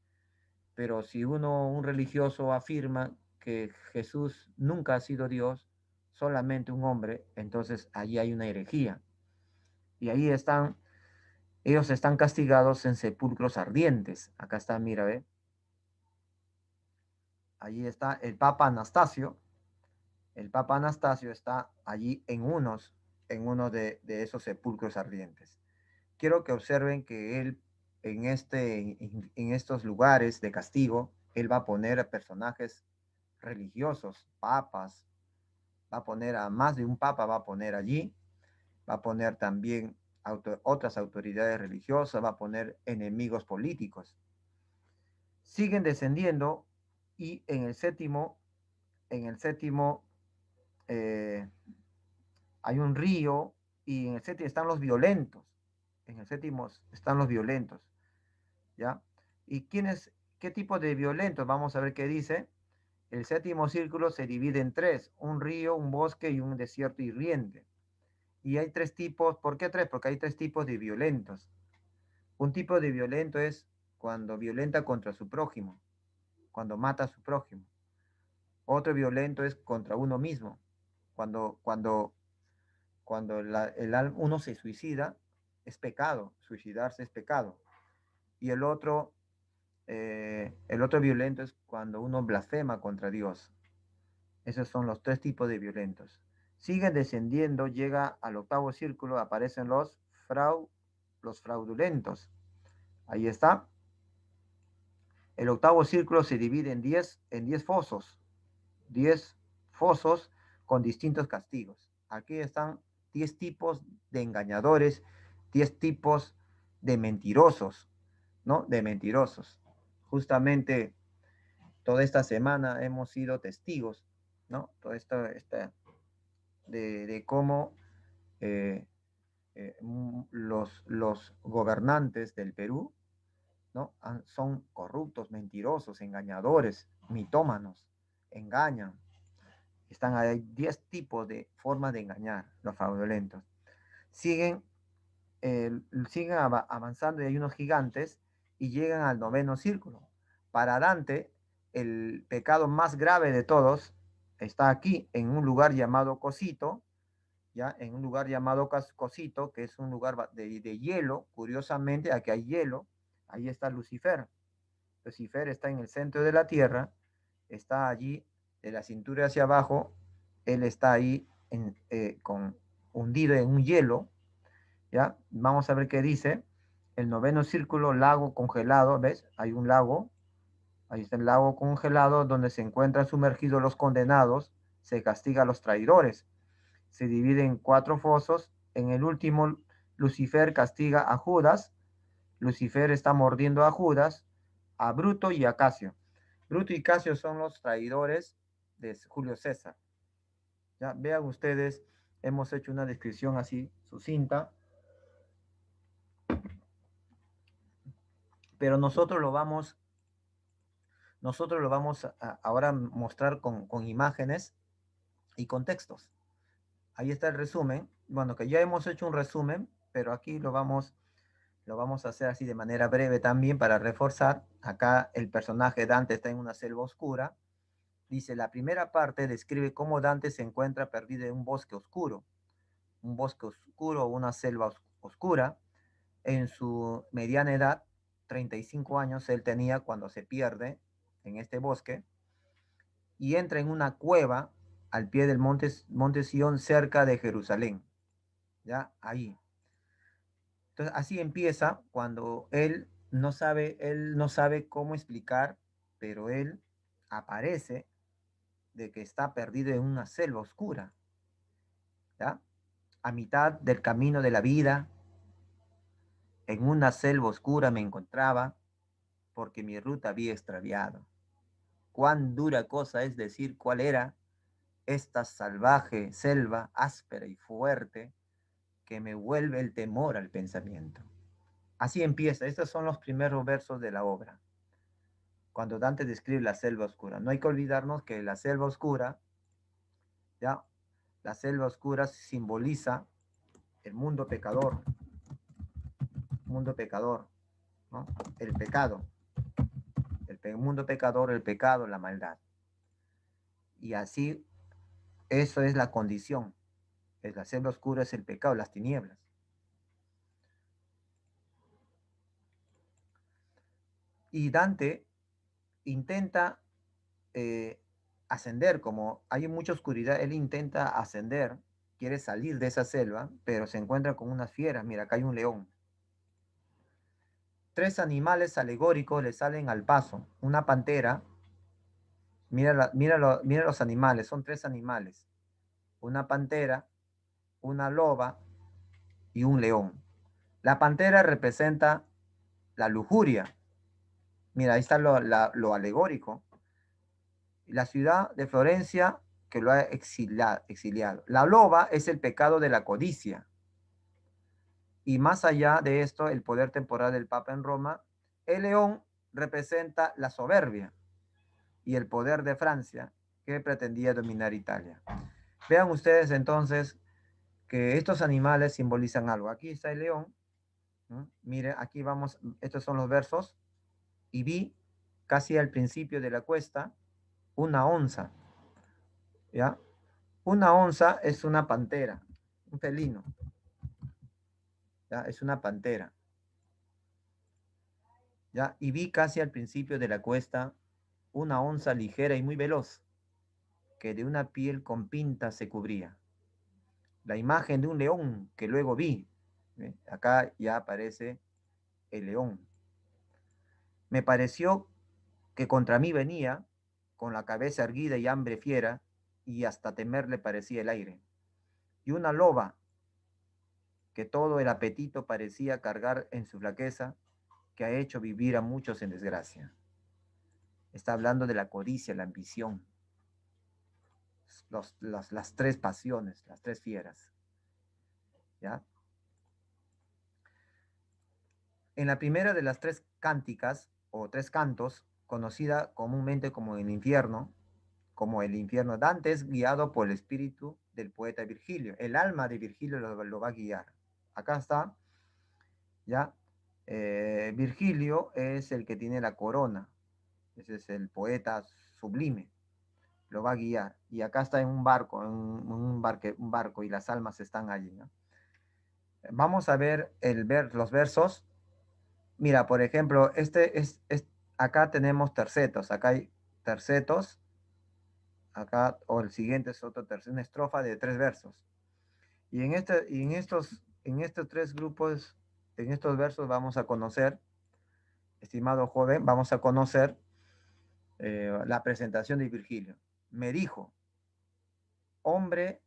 Pero si un religioso afirma que Jesús nunca ha sido Dios, solamente un hombre, entonces allí hay una herejía. Y ahí ellos están castigados en sepulcros ardientes. Acá está, mira, ve. Allí está el Papa Anastasio. El Papa Anastasio está allí en uno de esos sepulcros ardientes. Quiero que observen que él en estos lugares de castigo, él va a poner a personajes religiosos, papas, va a poner a más de un papa, va a poner allí, va a poner también otras autoridades religiosas, va a poner enemigos políticos. Siguen descendiendo y en el séptimo eh, hay un río y en el séptimo están los violentos. En el séptimo están los violentos, ¿ya? ¿Y qué tipo de violentos? Vamos a ver qué dice. El séptimo círculo se divide en tres: un río, un bosque y un desierto hirviente. Y hay tres tipos. ¿Por qué tres? Porque hay tres tipos de violentos. Un tipo de violento es cuando violenta contra su prójimo, cuando mata a su prójimo. Otro violento es contra uno mismo, cuando uno se suicida, es pecado, suicidarse es pecado. Y el otro violento es cuando uno blasfema contra Dios. Esos son los tres tipos de violentos. Siguen descendiendo, llega al octavo círculo, aparecen los fraudulentos. Ahí está. El octavo círculo se divide en 10 fosos. 10 fosos con distintos castigos. Aquí están 10 tipos de engañadores, 10 tipos de mentirosos, ¿no? De mentirosos. Justamente toda esta semana hemos sido testigos, ¿no? Todo esto de cómo eh, los gobernantes del Perú, ¿no? Son corruptos, mentirosos, engañadores, mitómanos, engañan. Hay 10 tipos de formas de engañar, los fraudulentos. Siguen, siguen avanzando y hay unos gigantes y llegan al noveno círculo. Para Dante, el pecado más grave de todos está aquí, en un lugar llamado Cosito, ¿ya? En un lugar llamado Cosito, que es un lugar de hielo. Curiosamente, aquí hay hielo. Ahí está Lucifer. Lucifer está en el centro de la tierra, está allí de la cintura hacia abajo. Él está ahí hundido en un hielo, ¿ya? Vamos a ver qué dice. El noveno círculo, lago congelado, ¿ves? Hay un lago, ahí está el lago congelado donde se encuentran sumergidos los condenados, se castiga a los traidores. Se divide en 4 fosos. En el último, Lucifer castiga a Judas. Lucifer está mordiendo a Judas, a Bruto y a Casio. Bruto y Casio son los traidores de Julio César. Ya vean ustedes, hemos hecho una descripción así sucinta, pero nosotros lo vamos ahora a mostrar con imágenes y con textos. Ahí está el resumen. Bueno, que ya hemos hecho un resumen, pero aquí lo vamos a hacer así de manera breve también para reforzar. Acá el personaje Dante está en una selva oscura, Dice, la primera parte describe cómo Dante se encuentra perdido en un bosque oscuro, una selva oscura. En su mediana edad, 35 años él tenía cuando se pierde en este bosque y entra en una cueva al pie del monte Sión cerca de Jerusalén. Ya ahí. Entonces así empieza cuando él no sabe cómo explicar, pero él aparece de que está perdido en una selva oscura, ¿ya? A mitad del camino de la vida, en una selva oscura me encontraba porque mi ruta había extraviado. Cuán dura cosa es decir cuál era esta salvaje selva áspera y fuerte que me vuelve el temor al pensamiento. Así empieza, estos son los primeros versos de la obra, cuando Dante describe la selva oscura. No hay que olvidarnos que la selva oscura, ya, la selva oscura simboliza el mundo pecador, ¿no? El pecado, mundo pecador, el pecado, la maldad. Y así, eso es la condición. Es la selva oscura, es el pecado, las tinieblas. Y Dante intenta eh, ascender, como hay mucha oscuridad, él intenta ascender, quiere salir de esa selva, pero se encuentra con unas fieras. Mira, acá hay un león. Tres animales alegóricos le salen al paso. Una pantera, mira los animales, son tres animales. Una pantera, una loba y un león. La pantera representa la lujuria. Mira, ahí está lo alegórico. La ciudad de Florencia que lo ha exiliado. La loba es el pecado de la codicia. Y más allá de esto, el poder temporal del Papa en Roma, el león representa la soberbia y el poder de Francia que pretendía dominar Italia. Vean ustedes entonces que estos animales simbolizan algo. Aquí está el león. Mire, aquí vamos, estos son los versos. Y vi casi al principio de la cuesta una onza, ¿ya? Una onza es una pantera, un felino, ¿ya? Es una pantera, ¿ya? Y vi casi al principio de la cuesta una onza ligera y muy veloz, que de una piel con pintas se cubría. La imagen de un león que luego vi, ¿eh? Acá ya aparece el león. Me pareció que contra mí venía, con la cabeza erguida y hambre fiera, y hasta temerle parecía el aire. Y una loba, que todo el apetito parecía cargar en su flaqueza, que ha hecho vivir a muchos en desgracia. Está hablando de la codicia, la ambición, las tres pasiones, las tres fieras. ¿Ya? En la primera de las tres cánticas, o tres cantos, conocida comúnmente como el infierno, Dante es guiado por el espíritu del poeta Virgilio. El alma de Virgilio lo va a guiar. Acá está, ¿ya? Virgilio es el que tiene la corona. Ese es el poeta sublime. Lo va a guiar. Y acá está en un barco, un barco y las almas están allí, ¿no? Vamos a ver los versos. Mira, por ejemplo, acá tenemos tercetos. Acá hay tercetos. Acá, o el siguiente es otro tercero, una estrofa de tres versos. Y en estos tres grupos, en estos versos vamos a conocer, estimado joven, vamos a conocer la presentación de Virgilio. Me dijo, hombre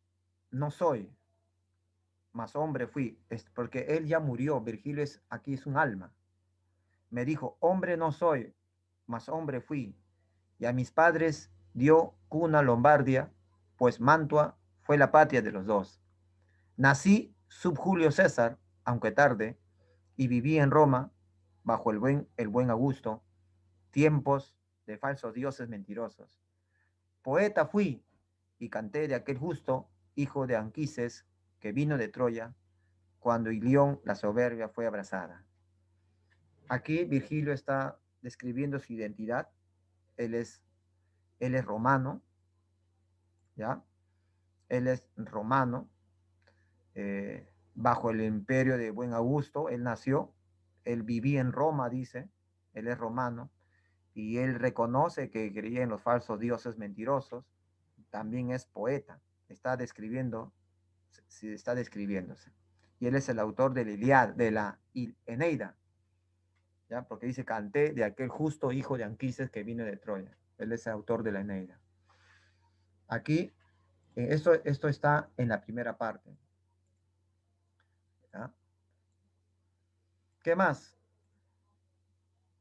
no soy, mas hombre fui, porque él ya murió, Virgilio aquí es un alma. Me dijo, hombre no soy, mas hombre fui, y a mis padres dio cuna Lombardia, pues Mantua fue la patria de los dos. Nací sub Julio César, aunque tarde, y viví en Roma, bajo el buen Augusto, tiempos de falsos dioses mentirosos. Poeta fui, y canté de aquel justo, hijo de Anquises, que vino de Troya, cuando Ilión la soberbia fue abrazada. Aquí Virgilio está describiendo su identidad. Él es Él es romano, ¿ya? Él es romano, bajo el imperio de Buen Augusto, él nació, él vivía en Roma, dice, él es romano, y él reconoce que creía en los falsos dioses mentirosos, también es poeta, está describiendo, sí, está describiéndose. Y él es el autor de la Iliad, de la Eneida, ¿ya? Porque dice, canté de aquel justo hijo de Anquises que vino de Troya. Él es el autor de la Eneida. Aquí, esto está en la primera parte, ¿ya? ¿Qué más?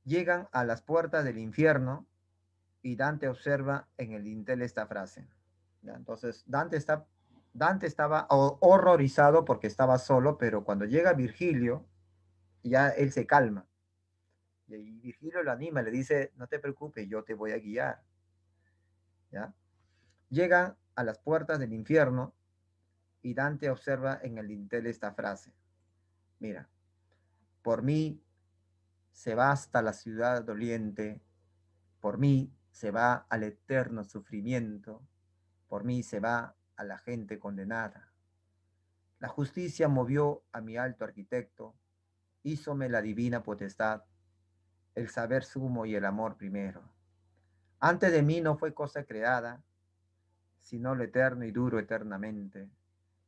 Llegan a las puertas del infierno y Dante observa en el dintel esta frase, ¿ya? Entonces, Dante estaba horrorizado porque estaba solo, pero cuando llega Virgilio, ya él se calma. Y Virgilio lo anima, le dice, no te preocupes, yo te voy a guiar, ¿ya? Llegan a las puertas del infierno y Dante observa en el dintel esta frase. Mira, por mí se va hasta la ciudad doliente, por mí se va al eterno sufrimiento, por mí se va a la gente condenada. La justicia movió a mi alto arquitecto, hízome la divina potestad, el saber sumo y el amor primero. Antes de mí no fue cosa creada, sino lo eterno y duro eternamente.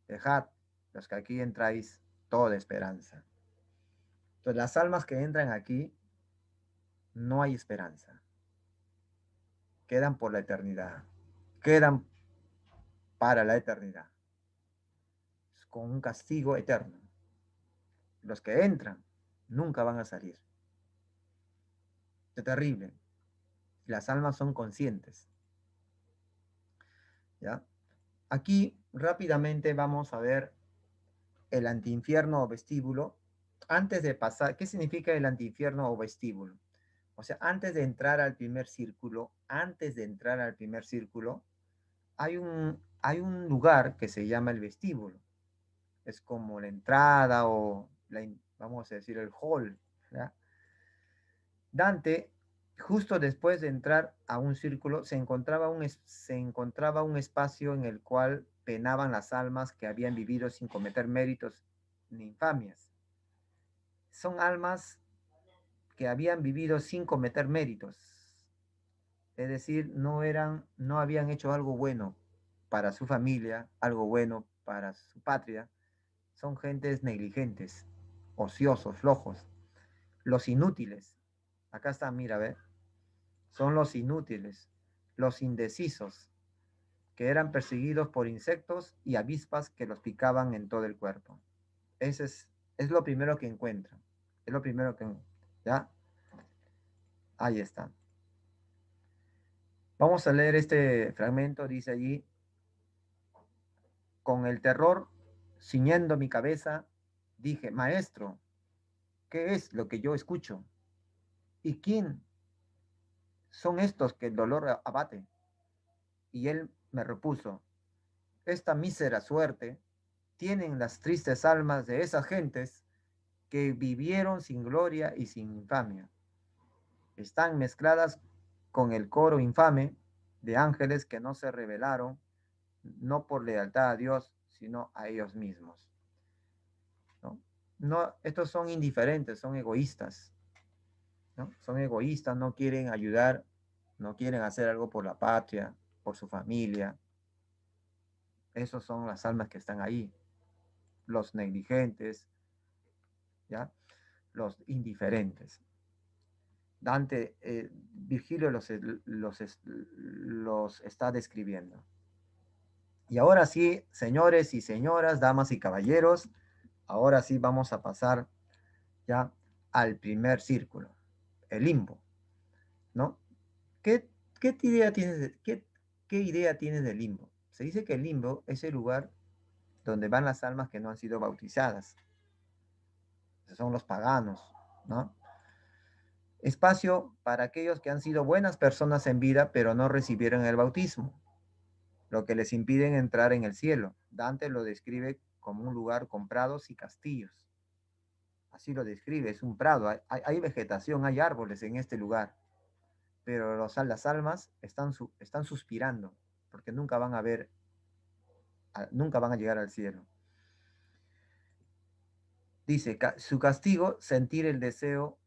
Dejad, los que aquí entráis, toda esperanza. Entonces, las almas que entran aquí, no hay esperanza. Quedan por la eternidad. Quedan para la eternidad. Con un castigo eterno. Los que entran, nunca van a salir. Es terrible. Las almas son conscientes. ¿Ya? Aquí rápidamente vamos a ver el antiinfierno o vestíbulo. Antes de pasar, ¿qué significa el antiinfierno o vestíbulo? O sea, antes de entrar al primer círculo, hay un lugar que se llama el vestíbulo. Es como la entrada o, vamos a decir, el hall. ¿Ya? Dante, justo después de entrar a un círculo, se encontraba un espacio en el cual penaban las almas que habían vivido sin cometer méritos ni infamias. Son almas que habían vivido sin cometer méritos. Es decir, no habían hecho algo bueno para su familia, algo bueno para su patria. Son gentes negligentes, ociosos, flojos, los inútiles. Acá está, mira, ve. Son los inútiles, los indecisos, que eran perseguidos por insectos y avispas que los picaban en todo el cuerpo. Ese es lo primero que encuentran. Es lo primero que, ¿ya? Ahí está. Vamos a leer este fragmento, dice allí, con el terror ciñendo mi cabeza, dije, maestro, ¿qué es lo que yo escucho? ¿Y quién son estos que el dolor abate? Y él me repuso, esta mísera suerte tienen las tristes almas de esas gentes que vivieron sin gloria y sin infamia. Están mezcladas con el coro infame de ángeles que no se rebelaron, no por lealtad a Dios, sino a ellos mismos. ¿No? No, estos son indiferentes, son egoístas, ¿no? Son egoístas, no quieren ayudar, no quieren hacer algo por la patria, por su familia. Esos son las almas que están ahí, los negligentes, ¿ya? Los indiferentes. Dante, Virgilio los está describiendo. Y ahora sí, señores y señoras, damas y caballeros, ahora sí vamos a pasar ya al primer círculo, el limbo, ¿no? ¿Qué, qué idea tienes del limbo? Se dice que el limbo es el lugar donde van las almas que no han sido bautizadas. Esos son los paganos, ¿no? Espacio para aquellos que han sido buenas personas en vida, pero no recibieron el bautismo, lo que les impide entrar en el cielo. Dante lo describe como un lugar con prados y castillos. Así lo describe, es un prado, hay vegetación, hay árboles en este lugar. pero las almas están suspirando, porque nunca van a ver, nunca van a llegar al cielo. Dice, su castigo, sentir el deseo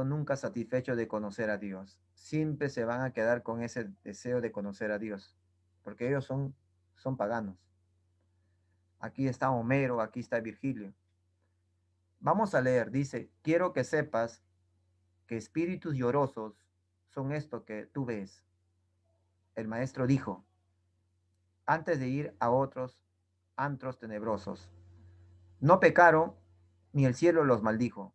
nunca satisfecho de conocer a Dios. Siempre se van a quedar con ese deseo de conocer a Dios, porque ellos son paganos. Aquí está Homero, aquí está Virgilio. Vamos a leer, dice, quiero que sepas que espíritus llorosos son esto que tú ves. El maestro dijo, antes de ir a otros antros tenebrosos. No pecaron, ni el cielo los maldijo,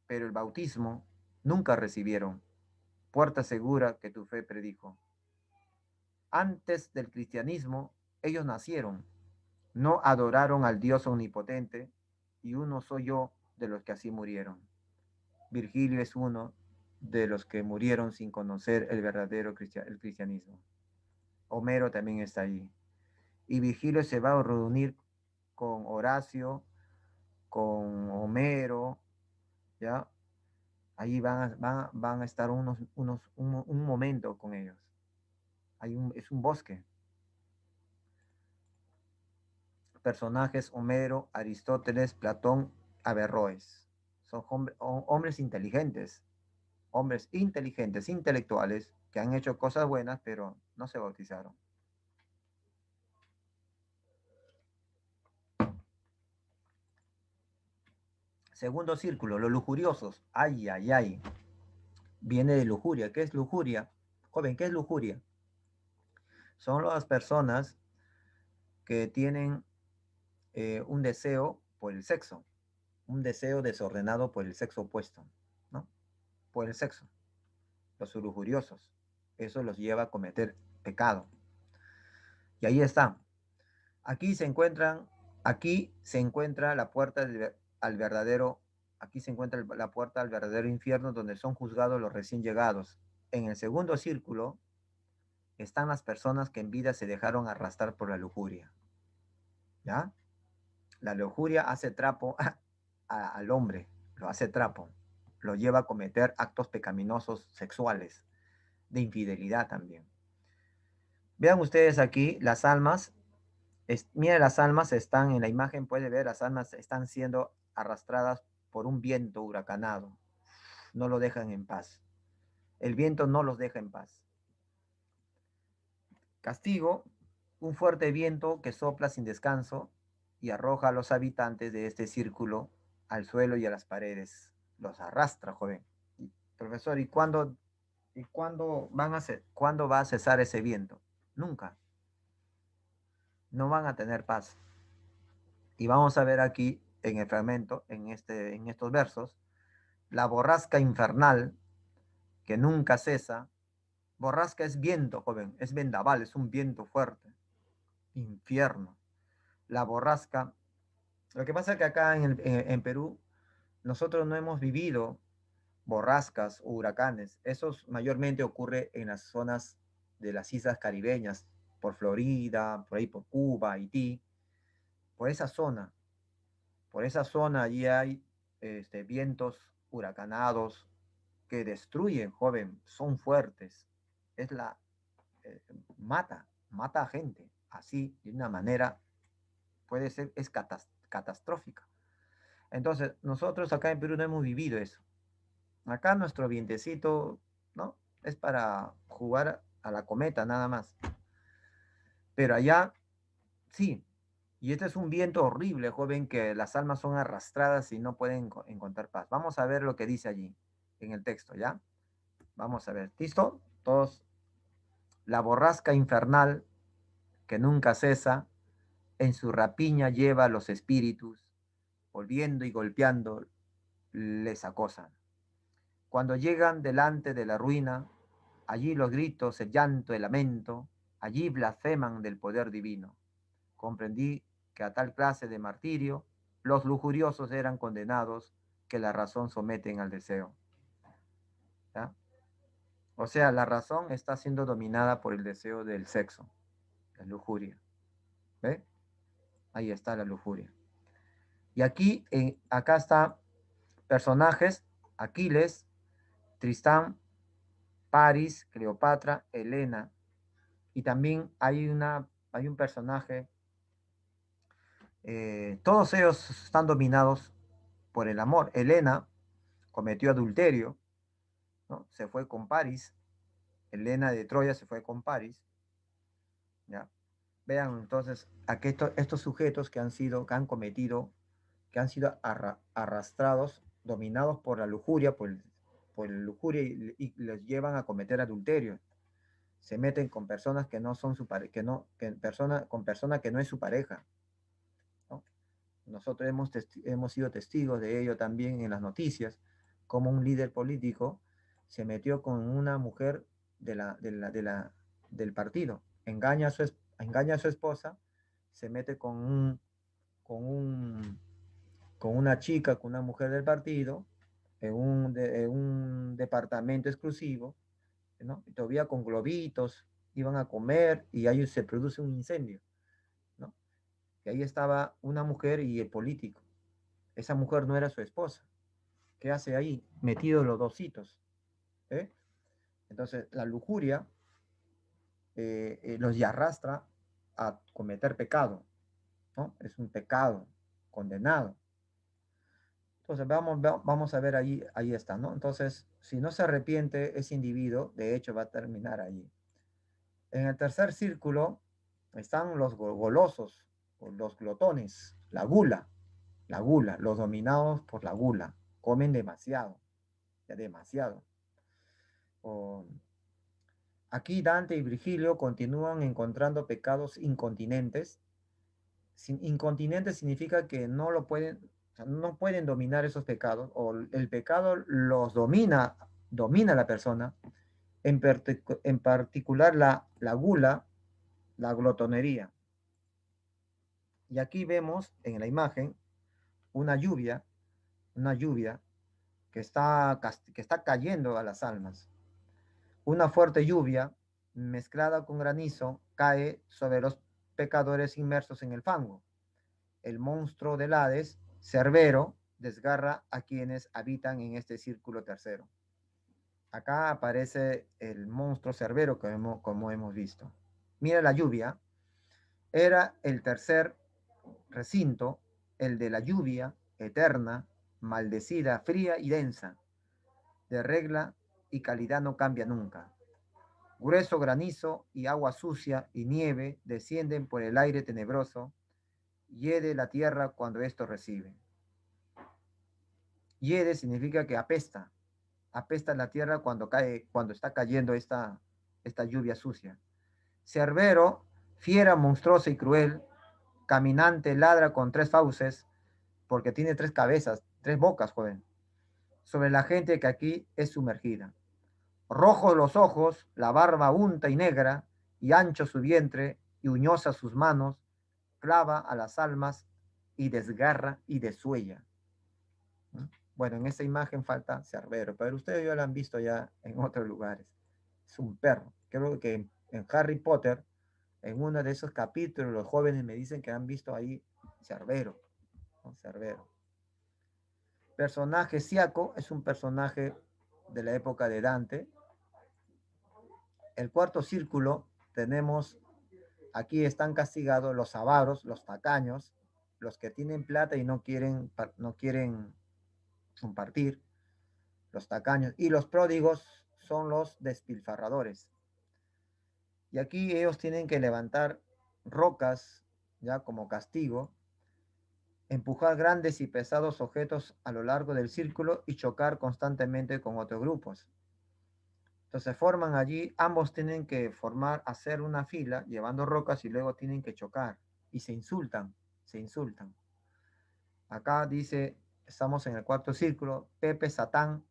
pero el bautismo nunca recibieron, puerta segura que tu fe predijo. Antes del cristianismo, ellos nacieron, no adoraron al Dios omnipotente, y uno soy yo de los que así murieron. Virgilio es uno de los que murieron sin conocer el verdadero el cristianismo. Homero también está ahí. Y Virgilio se va a reunir con Horacio, con Homero, ¿ya? Ahí van a estar un momento con ellos. Es un bosque. Personajes: Homero, Aristóteles, Platón, Averroes. Son hombres inteligentes, intelectuales, que han hecho cosas buenas, pero no se bautizaron. Segundo círculo, los lujuriosos. Ay, ay, ay. Viene de lujuria. ¿Qué es lujuria? Joven, ¿qué es lujuria? Son las personas que tienen un deseo por el sexo, un deseo desordenado por el sexo opuesto, ¿no? Por el sexo. Los lujuriosos. Eso los lleva a cometer pecado. Y ahí está. Aquí se encuentra la puerta al verdadero, aquí se encuentra la puerta al verdadero infierno, donde son juzgados los recién llegados. En el segundo círculo están las personas que en vida se dejaron arrastrar por la lujuria. ¿Ya? La lujuria hace trapo al hombre, lo hace trapo, lo lleva a cometer actos pecaminosos sexuales, de infidelidad también. Vean ustedes aquí las almas. Mira, las almas están en la imagen, puede ver, las almas están siendo arrastradas por un viento huracanado. No lo dejan en paz. El viento no los deja en paz. Castigo: un fuerte viento que sopla sin descanso y arroja a los habitantes de este círculo al suelo y a las paredes. Los arrastra, joven. Profesor, cuándo va a cesar ese viento? Nunca. No van a tener paz. Y vamos a ver aquí en el fragmento, en estos versos, la borrasca infernal que nunca cesa. Borrasca es viento, joven, es vendaval, es un viento fuerte. Infierno. La borrasca. Lo que pasa es que acá en Perú nosotros no hemos vivido borrascas o huracanes. Eso mayormente ocurre en las zonas de las islas caribeñas, por Florida, por ahí por Cuba, Haití, por esa zona. Por esa zona allí hay vientos huracanados que destruyen, joven, son fuertes. Es la mata a gente, así, de una manera, puede ser, es catastrófica. Entonces, nosotros acá en Perú no hemos vivido eso. Acá nuestro vientecito, ¿no? Es para jugar a la cometa nada más. Pero allá, sí. Y este es un viento horrible, joven, que las almas son arrastradas y no pueden encontrar paz. Vamos a ver lo que dice allí, en el texto, ¿ya? Vamos a ver. ¿Listo? Todos. La borrasca infernal que nunca cesa, en su rapiña lleva a los espíritus, volviendo y golpeando, les acosan. Cuando llegan delante de la ruina, allí los gritos, el llanto, el lamento, allí blasfeman del poder divino. Comprendí que a tal clase de martirio los lujuriosos eran condenados, que la razón someten al deseo. ¿Ya? O sea, la razón está siendo dominada por el deseo del sexo, la lujuria. ¿Ve? Ahí está la lujuria. Y aquí, acá está personajes: Aquiles, Tristán, Paris, Cleopatra, Helena. Y también hay un personaje, todos ellos están dominados por el amor. Helena cometió adulterio, ¿no? Se fue con Paris. Helena de Troya se fue con Paris. ¿Ya? Vean entonces aquí estos sujetos que han cometido, que han sido arrastrados, dominados por la lujuria, por la lujuria y les llevan a cometer adulterio. Se meten con personas que no son su pareja, con personas que no es su pareja, ¿no? Nosotros hemos sido testigos de ello también en las noticias, como un líder político se metió con una mujer del partido, engaña a su esposa, se mete con, un, con una chica, con una mujer del partido, en un departamento exclusivo, ¿no? Y todavía con globitos, iban a comer y ahí se produce un incendio, ¿no? Y ahí estaba una mujer y el político. Esa mujer no era su esposa. ¿Qué hace ahí? Metido los dositos. ¿Eh? Entonces, la lujuria los arrastra a cometer pecado, ¿no? Es un pecado condenado. Entonces, vamos a ver ahí está, ¿no? Entonces, si no se arrepiente ese individuo, de hecho va a terminar allí. En el tercer círculo están los golosos, los glotones, la gula, los dominados por la gula, comen demasiado, ya demasiado. Aquí Dante y Virgilio continúan encontrando pecados incontinentes. Incontinente significa que no lo pueden, o sea, no pueden dominar esos pecados, o el pecado los domina a la persona, en particular la gula, la glotonería. Y aquí vemos en la imagen una lluvia que está cayendo a las almas. Una fuerte lluvia mezclada con granizo cae sobre los pecadores inmersos en el fango. El monstruo del Hades, Cerbero, desgarra a quienes habitan en este círculo tercero. Acá aparece el monstruo Cerbero como hemos visto. Mira la lluvia. Era el tercer recinto, el de la lluvia eterna, maldecida, fría y densa. De regla y calidad no cambia nunca. Grueso granizo y agua sucia y nieve descienden por el aire tenebroso, hiede la tierra cuando esto recibe. Hiede significa que apesta la tierra cuando está cayendo esta lluvia sucia. Cerbero, fiera monstruosa y cruel, caminante, ladra con tres fauces, porque tiene tres cabezas, tres bocas, joven, sobre la gente que aquí es sumergida. Rojos los ojos, la barba unta y negra, y ancho su vientre, y uñosa sus manos, clava a las almas y desgarra y desuella. Bueno, en esta imagen falta Cerbero, pero ustedes ya lo han visto ya en otros lugares. Es un perro. Creo que en Harry Potter, en uno de esos capítulos, los jóvenes me dicen que han visto ahí Cerbero, ¿no? Cerbero. Personaje Siaco es un personaje de la época de Dante. El cuarto círculo tenemos, aquí están castigados los avaros, los tacaños, los que tienen plata y no quieren compartir, los tacaños, y los pródigos son los despilfarradores. Y aquí ellos tienen que levantar rocas, ya como castigo, empujar grandes y pesados objetos a lo largo del círculo y chocar constantemente con otros grupos. Entonces forman allí, ambos tienen que hacer una fila llevando rocas y luego tienen que chocar y se insultan, se insultan. Acá dice, estamos en el cuarto círculo, Pape Satán,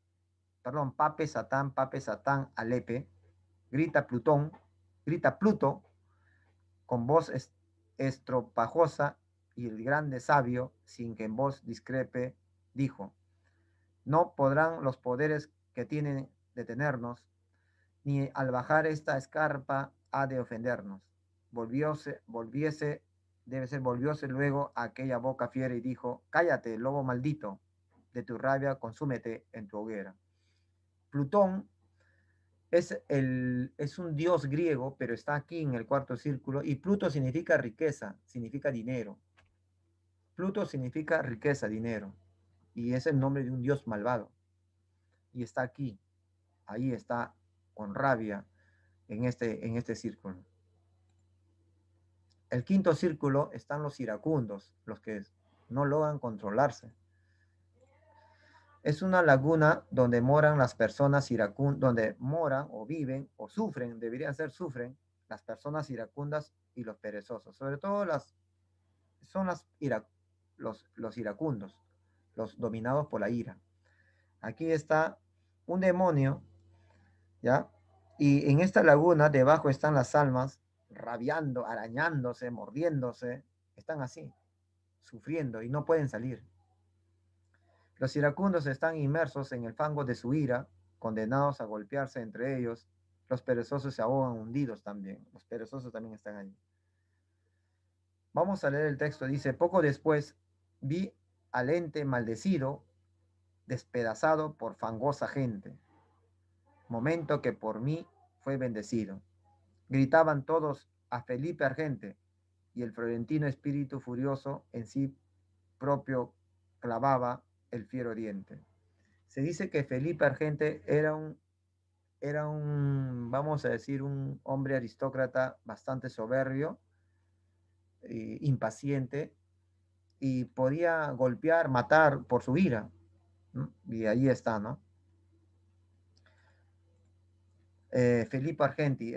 Alepe, grita grita Pluto con voz estropajosa y el grande sabio, sin que en voz discrepe, dijo, no podrán los poderes que tienen detenernos, ni al bajar esta escarpa ha de ofendernos. Volvióse luego a aquella boca fiera y dijo, cállate, lobo maldito, de tu rabia consúmete en tu hoguera. Plutón Es un dios griego, pero está aquí en el cuarto círculo, y Pluto significa riqueza, significa dinero. Pluto significa riqueza, dinero, y es el nombre de un dios malvado, y está aquí, ahí está, con rabia, en este círculo. El quinto círculo están los iracundos, los que no logran controlarse. Es una laguna donde moran las personas iracundas, donde moran o viven o sufren, deberían ser sufren, las personas iracundas y los perezosos. Sobre todo son los iracundos, los dominados por la ira. Aquí está un demonio, ¿ya? Y en esta laguna debajo están las almas rabiando, arañándose, mordiéndose, están así, sufriendo y no pueden salir. Los iracundos están inmersos en el fango de su ira, condenados a golpearse entre ellos. Los perezosos se ahogan hundidos también. Los perezosos también están ahí. Vamos a leer el texto. Dice, poco después vi al ente maldecido, despedazado por fangosa gente. Momento que por mí fue bendecido. Gritaban todos a Felipe Argente, y el florentino espíritu furioso en sí propio clavaba el fiero diente. Se dice que Felipe Argente vamos a decir, un hombre aristócrata bastante soberbio, impaciente, y podía golpear, matar por su ira, ¿no? Y ahí está, ¿no? Felipe Argenti,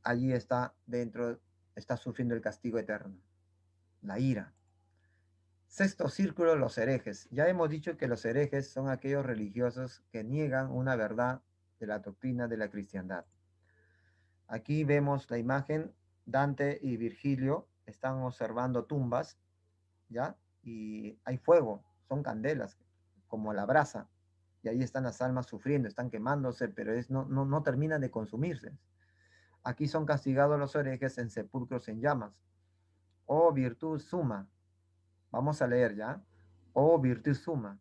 allí está dentro, está sufriendo el castigo eterno, la ira. Sexto círculo, los herejes. Ya hemos dicho que los herejes son aquellos religiosos que niegan una verdad de la doctrina de la cristiandad. Aquí vemos la imagen, Dante y Virgilio están observando tumbas, ¿ya? Y hay fuego, son candelas, como la brasa, y ahí están las almas sufriendo, están quemándose, pero no terminan de consumirse. Aquí son castigados los herejes en sepulcros en llamas. Oh virtud suma, vamos a leer ya. Oh virtud suma,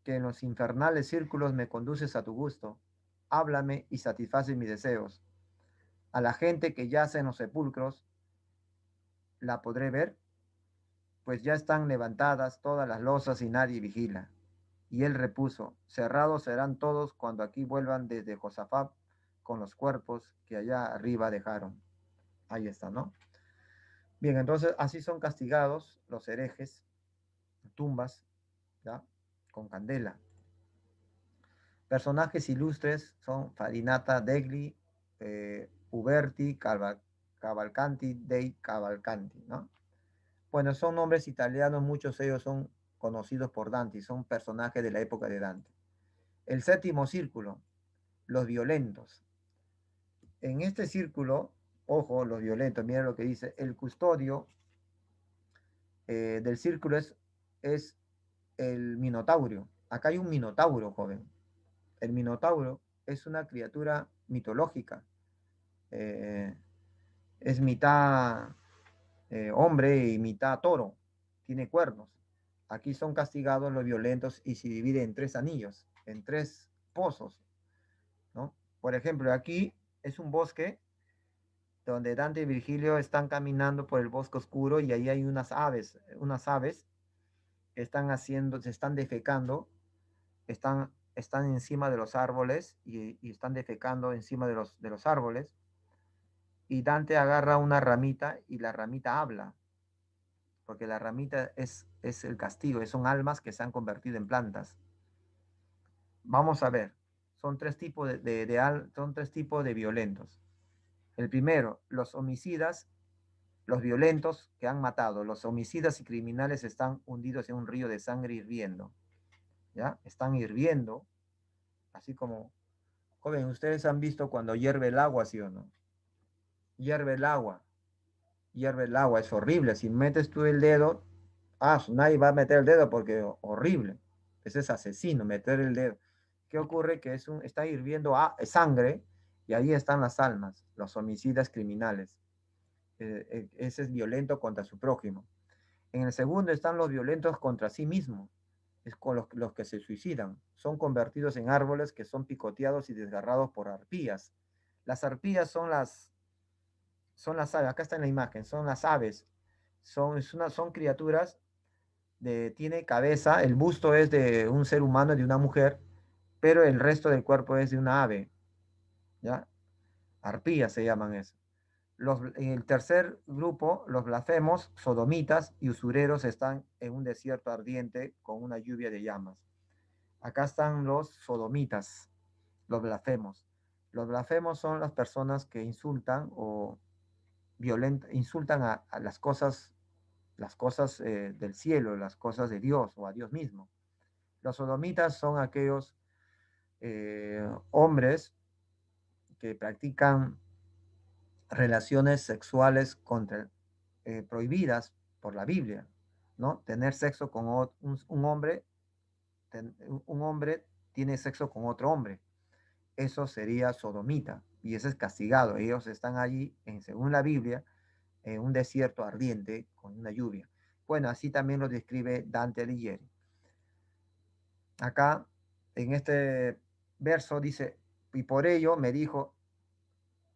que en los infernales círculos me conduces a tu gusto, háblame y satisfaces mis deseos. A la gente que yace en los sepulcros, ¿la podré ver? Pues ya están levantadas todas las losas y nadie vigila. Y él repuso, cerrados serán todos cuando aquí vuelvan desde Josafat con los cuerpos que allá arriba dejaron. Ahí está, ¿no? Bien, entonces así son castigados los herejes, tumbas, ¿ya? Con candela. Personajes ilustres son Farinata Degli, Uberti, Cavalcanti, dei Cavalcanti, ¿no? Bueno, son nombres italianos, muchos de ellos son conocidos por Dante, son personajes de la época de Dante. El séptimo círculo, los violentos. En este círculo, ojo, los violentos, mira lo que dice, el custodio del círculo es el minotauro. Acá hay un minotauro, joven. El minotauro es una criatura mitológica. Eh, es mitad hombre y mitad toro. Tiene cuernos. Aquí son castigados los violentos y se divide en tres anillos, en tres pozos, ¿no? Por ejemplo, aquí es un bosque donde Dante y Virgilio están caminando por el bosque oscuro y ahí hay unas aves que se están defecando, están encima de los árboles y están defecando encima de los árboles. Y Dante agarra una ramita y la ramita habla, porque la ramita es el castigo, son almas que se han convertido en plantas. Vamos a ver, son tres tipos de violentos. El primero, los homicidas, los violentos que han matado. Los homicidas y criminales están hundidos en un río de sangre hirviendo. ¿Ya? Están hirviendo, así como, joven, ustedes han visto cuando hierve el agua, ¿sí o no? Hierve el agua, hierve el agua, es horrible. Si metes tú el dedo, nadie va a meter el dedo porque horrible. Ese es asesino, meter el dedo. ¿Qué ocurre? Que está hirviendo sangre y ahí están las almas, los homicidas criminales. Ese es violento contra su prójimo. En el segundo están los violentos contra sí mismos. es con los que se suicidan. Son convertidos en árboles que son picoteados y desgarrados por arpías. Las arpías son las aves, acá está en la imagen, son las aves. Son criaturas tiene cabeza, el busto es de un ser humano, de una mujer, pero el resto del cuerpo es de una ave, ¿ya? Arpías se llaman eso. En el tercer grupo, los blasfemos, sodomitas y usureros están en un desierto ardiente con una lluvia de llamas. Acá están los sodomitas, los blasfemos. Los blasfemos son las personas que insultan o insultan a las cosas del cielo, las cosas de Dios o a Dios mismo. Los sodomitas son aquellos hombres que practican relaciones sexuales prohibidas por la Biblia, ¿no? Tener sexo con un hombre, un hombre tiene sexo con otro hombre. Eso sería sodomita y ese es castigado. Ellos están allí, según la Biblia, en un desierto ardiente con una lluvia. Bueno, así también lo describe Dante Alighieri. Acá, en este verso dice, y por ello me dijo,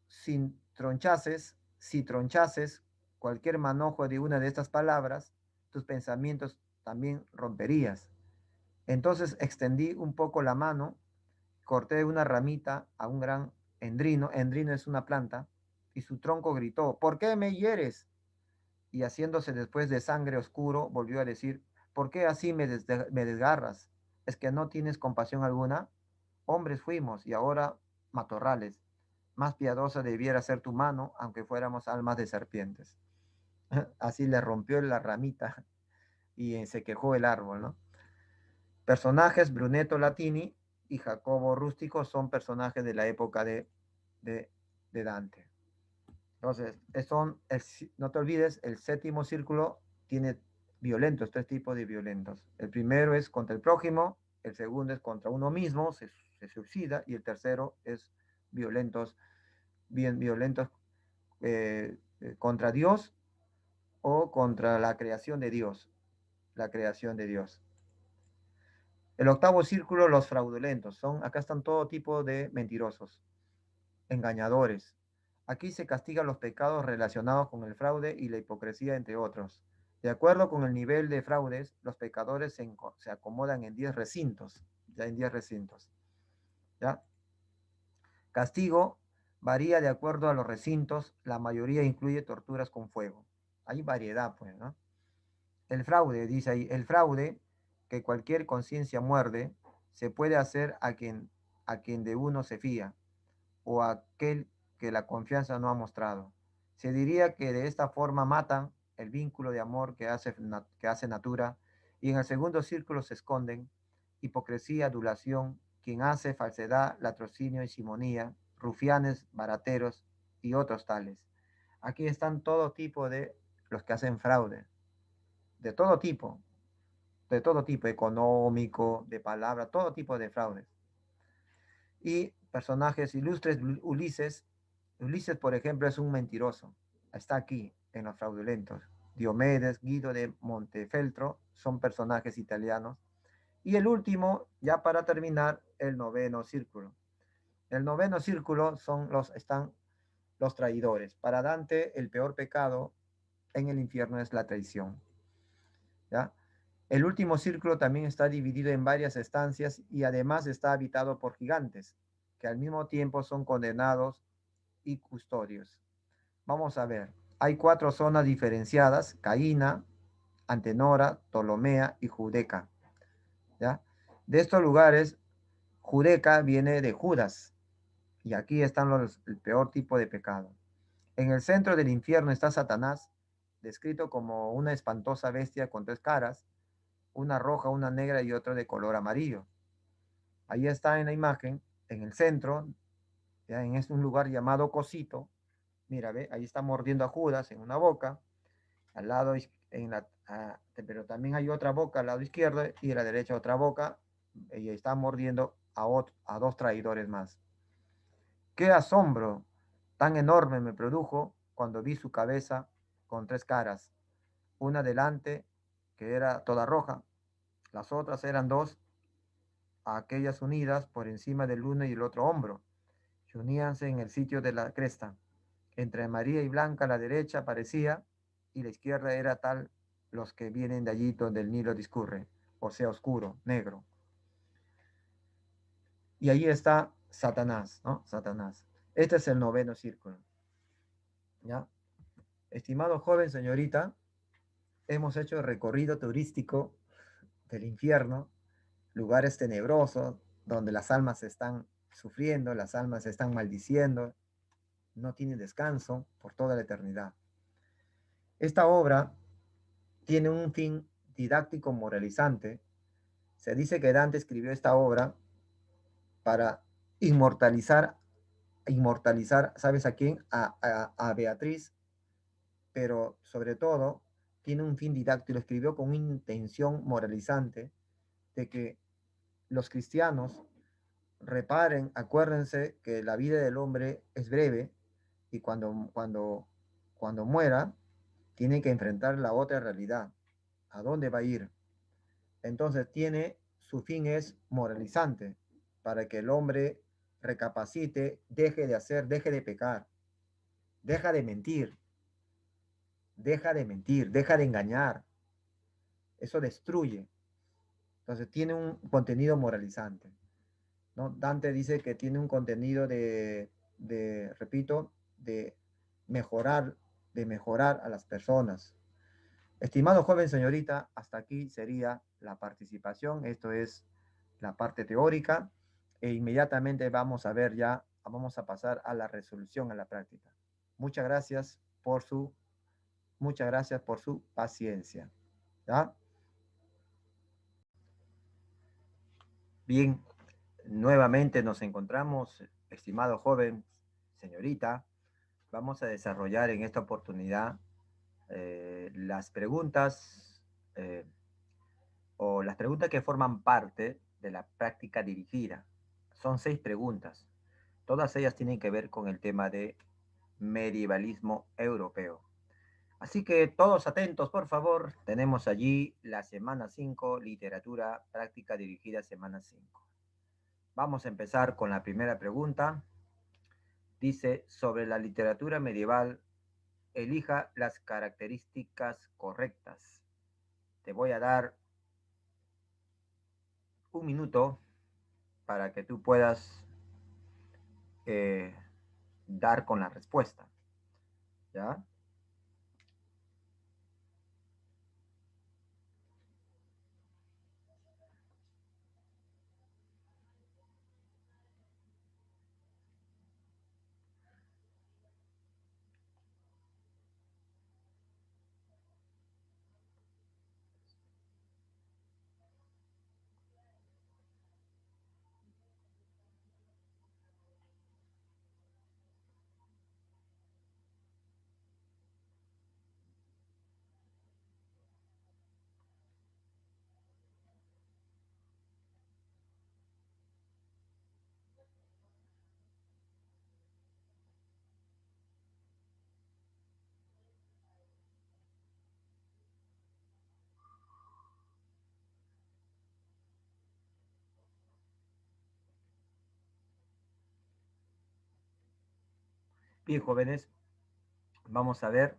si tronchases cualquier manojo de una de estas palabras, tus pensamientos también romperías. Entonces extendí un poco la mano, corté una ramita a un gran endrino es una planta, y su tronco gritó, ¿por qué me hieres? Y haciéndose después de sangre oscuro, volvió a decir, ¿por qué así me desgarras? ¿Es que no tienes compasión alguna? Hombres fuimos y ahora matorrales. Más piadosa debiera ser tu mano, aunque fuéramos almas de serpientes. Así le rompió la ramita y se quejó el árbol, ¿no? Personajes, Brunetto Latini y Jacobo Rústico son personajes de la época de, de Dante. Entonces, no te olvides, el séptimo círculo tiene violentos, tres tipos de violentos. El primero es contra el prójimo, el segundo es contra uno mismo, se suicida, y el tercero es violentos, bien violentos contra Dios o contra la creación de Dios, la creación de Dios. El octavo círculo, los fraudulentos, acá están todo tipo de mentirosos, engañadores. Aquí se castigan los pecados relacionados con el fraude y la hipocresía, entre otros. De acuerdo con el nivel de fraudes, los pecadores se acomodan en 10 recintos, ya en 10 recintos. ¿Ya? Castigo varía de acuerdo a los recintos, la mayoría incluye torturas con fuego. Hay variedad, pues, ¿no? El fraude, dice ahí, el fraude, que cualquier conciencia muerde, se puede hacer a quien de uno se fía, o a aquel que la confianza no ha mostrado. Se diría que de esta forma matan el vínculo de amor que hace natura, y en el segundo círculo se esconden hipocresía, adulación, quien hace falsedad, latrocinio y simonía, rufianes, barateros y otros tales. Aquí están todo tipo de los que hacen fraude, de todo tipo, económico, de palabra, todo tipo de fraudes. Y personajes ilustres, Ulises, por ejemplo, es un mentiroso. Está aquí, en los fraudulentos. Diomedes, Guido de Montefeltro, son personajes italianos. Y el último, ya para terminar, el noveno círculo. El noveno círculo están los traidores. Para Dante, el peor pecado en el infierno es la traición. ¿Ya? El último círculo también está dividido en varias estancias y además está habitado por gigantes, que al mismo tiempo son condenados y custodios. Vamos a ver, hay 4 zonas diferenciadas: Caína, Antenora, Ptolomea y Judeca. ¿Ya? De estos lugares, Judeca viene de Judas, y aquí están el peor tipo de pecado. En el centro del infierno está Satanás, descrito como una espantosa bestia con 3 caras, una roja, una negra y otra de color amarillo. Ahí está en la imagen, en el centro, ya un lugar llamado Cosito. Mira, ve, ahí está mordiendo a Judas en una boca, al lado, pero también hay otra boca al lado izquierdo y a la derecha otra boca, y está mordiendo a 2 traidores más. ¡Qué asombro tan enorme me produjo cuando vi su cabeza con 3 caras! Una delante, que era toda roja, Las otras eran dos, aquellas unidas por encima del uno y el otro hombro. Se uníanse en el sitio de la cresta. Entre María y Blanca la derecha aparecía y la izquierda era tal los que vienen de allí donde el Nilo discurre, o sea, oscuro, negro. Y ahí está Satanás, ¿no? Satanás. Este es el noveno círculo, ¿ya? Estimado joven, señorita, hemos hecho el recorrido turístico del infierno, lugares tenebrosos donde las almas están sufriendo, las almas están maldiciendo, no tienen descanso por toda la eternidad. Esta obra tiene un fin didáctico moralizante. Se dice que Dante escribió esta obra para inmortalizar, ¿sabes a quién? A Beatriz, pero sobre todo tiene un fin didáctico, lo escribió con una intención moralizante de que los cristianos reparen, acuérdense que la vida del hombre es breve y cuando muera tiene que enfrentar la otra realidad. ¿A dónde va a ir? Entonces su fin es moralizante, para que el hombre recapacite, deje de pecar, deja de mentir, deja de engañar. Eso destruye. Entonces tiene un contenido moralizante, ¿no? Dante dice que tiene un contenido repito, mejorar, de mejorar a las personas. Estimado joven señorita, hasta aquí sería la participación. Esto es la parte teórica e inmediatamente vamos a pasar a la resolución, a la práctica. Muchas gracias por su, muchas gracias por su paciencia. ¿Ya? Bien, nuevamente nos encontramos, estimado joven, señorita. Vamos a desarrollar en esta oportunidad las preguntas eh, o las preguntas que forman parte de la práctica dirigida. Son 6 preguntas. Todas ellas tienen que ver con el tema de medievalismo europeo. Así que todos atentos, por favor. Tenemos allí la semana 5, literatura práctica dirigida semana 5. Vamos a empezar con la primera pregunta. Dice, sobre la literatura medieval, elija las características correctas. Te voy a dar un minuto para que tú puedas eh, dar con la respuesta. ¿Ya? Bien, jóvenes, vamos a ver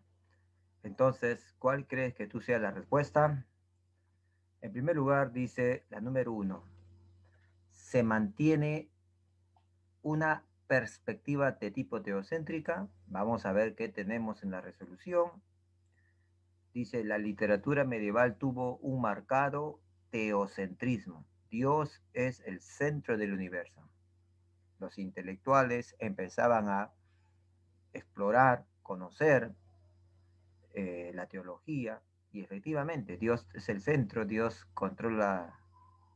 entonces cuál crees que tú sea la respuesta. En primer lugar, dice la número 1. Se mantiene una perspectiva de tipo teocéntrica. Vamos a ver qué tenemos en la resolución. Dice, la literatura medieval tuvo un marcado teocentrismo. Dios es el centro del universo. Los intelectuales empezaban a explorar, conocer la teología, y efectivamente Dios es el centro, Dios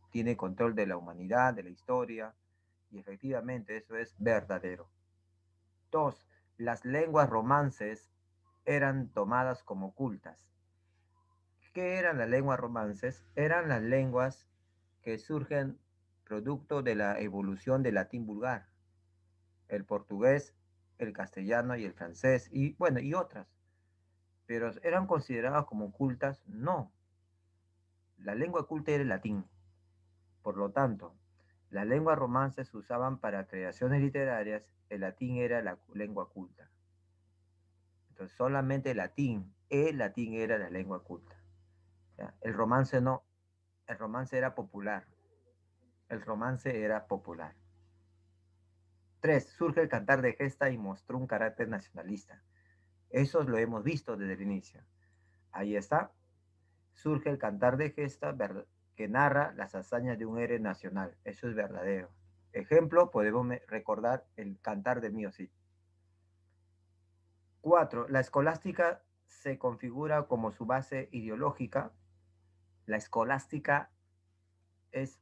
tiene control de la humanidad, de la historia, y efectivamente eso es verdadero. Dos, las lenguas romances eran tomadas como cultas. ¿Qué eran las lenguas romances? Eran las lenguas que surgen producto de la evolución del latín vulgar, el portugués, el castellano y el francés, y bueno, y otras. Pero eran consideradas como cultas, no. La lengua culta era el latín. Por lo tanto, las lenguas romances se usaban para creaciones literarias, el latín era la lengua culta. Entonces, solamente el latín era la lengua culta. ¿Ya? El romance no, el romance era popular. El romance era popular. 3. Surge el cantar de gesta y mostró un carácter nacionalista. Eso lo hemos visto desde el inicio. Ahí está. Surge el cantar de gesta que narra las hazañas de un héroe nacional. Eso es verdadero. Ejemplo, podemos recordar el cantar de Mío Cid. 4. La escolástica se configura como su base ideológica. La escolástica es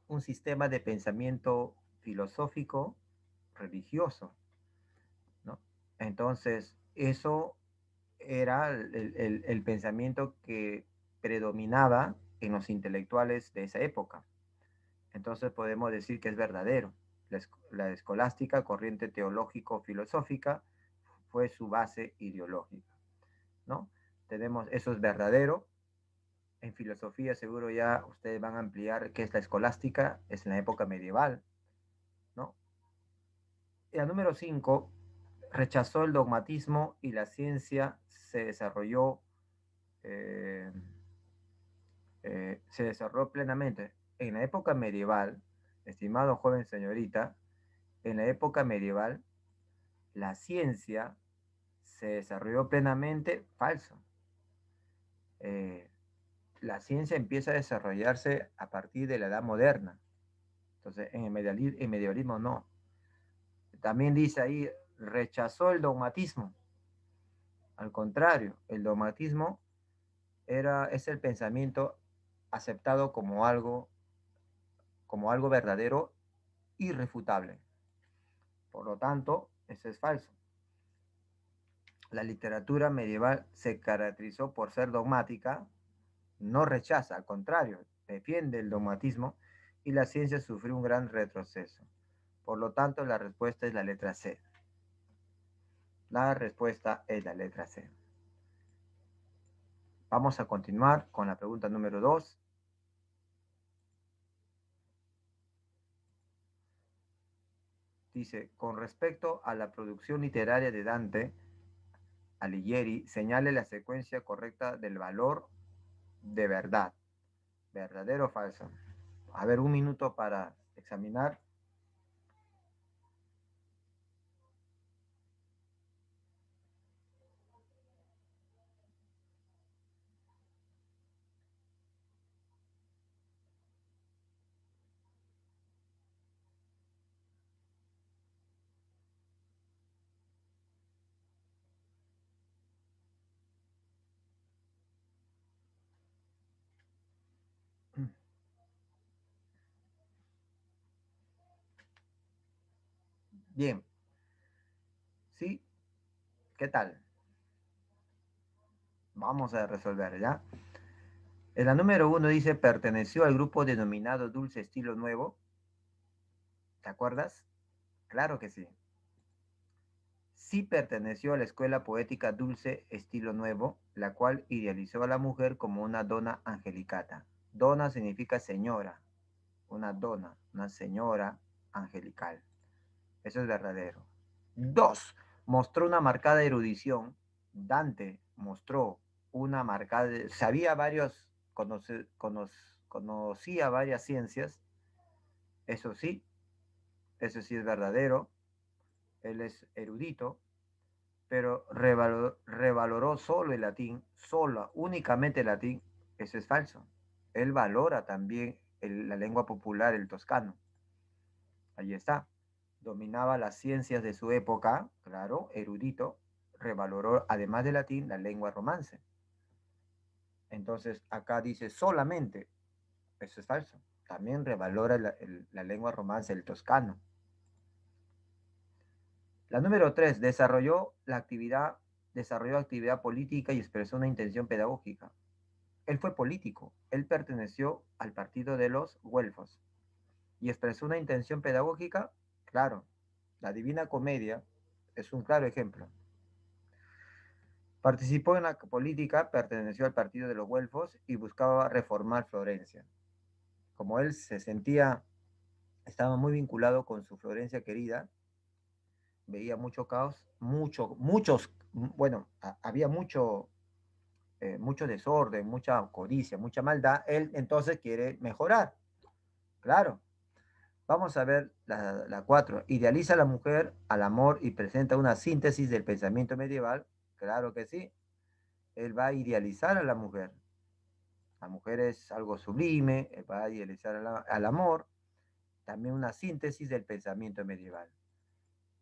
un sistema de pensamiento filosófico religioso, ¿no? Entonces, eso era el pensamiento que predominaba en los intelectuales de esa época. Entonces podemos decir que es verdadero. La escolástica, corriente teológico-filosófica, fue su base ideológica, ¿no? Tenemos, eso es verdadero. En filosofía seguro ya ustedes van a ampliar qué es la escolástica, es en la época medieval, ¿no? Y la número 5, rechazó el dogmatismo y la ciencia eh, se desarrolló plenamente. En la época medieval, estimado joven señorita, en la época medieval, la ciencia se desarrolló plenamente, falso. Eh, la ciencia empieza a desarrollarse a partir de la edad moderna. Entonces, en el medievalismo no. También dice ahí, rechazó el dogmatismo. Al contrario, el dogmatismo es el pensamiento aceptado como algo verdadero, irrefutable. Por lo tanto, eso es falso. La literatura medieval se caracterizó por ser dogmática, no rechaza, al contrario, defiende el dogmatismo y la ciencia sufrió un gran retroceso. Por lo tanto, la respuesta es la letra C. La respuesta es la letra C. Vamos a continuar con la pregunta número 2. Dice, con respecto a la producción literaria de Dante Alighieri, señale la secuencia correcta del valor de verdad. ¿Verdadero o falso? A ver, un minuto para examinar. Bien, ¿sí? ¿Qué tal? Vamos a resolver, ¿ya? En la número 1 dice, perteneció al grupo denominado Dulce Estilo Nuevo. ¿Te acuerdas? Claro que sí. Sí perteneció a la escuela poética Dulce Estilo Nuevo, la cual idealizó a la mujer como una dona angelicata. Dona significa señora, una señora angelical. Eso es verdadero. 2. Mostró una marcada erudición. Dante mostró una marcada, sabía conocía varias ciencias, eso sí, eso sí es verdadero, él es erudito, pero revaloró solo el latín, solo, únicamente el latín, eso es falso. Él valora también la lengua popular, el toscano. Ahí está. Dominaba las ciencias de su época, claro, erudito, revaloró, además del latín, la lengua romance. Entonces, acá dice solamente, eso es falso. También revalora la lengua romance, el toscano. La número 3, desarrolló actividad política y expresó una intención pedagógica. Él fue político, él perteneció al partido de los güelfos y expresó una intención pedagógica, claro. La Divina Comedia es un claro ejemplo. Participó en la política, perteneció al partido de los Güelfos y buscaba reformar Florencia. Como él se sentía, estaba muy vinculado con su Florencia querida, veía mucho caos, bueno, había mucho desorden, mucha codicia, mucha maldad. Él entonces quiere mejorar, claro. Vamos a ver la 4. Idealiza a la mujer al amor y presenta una síntesis del pensamiento medieval. Claro que sí. Él va a idealizar a la mujer. La mujer es algo sublime, él va a idealizar al amor. También una síntesis del pensamiento medieval.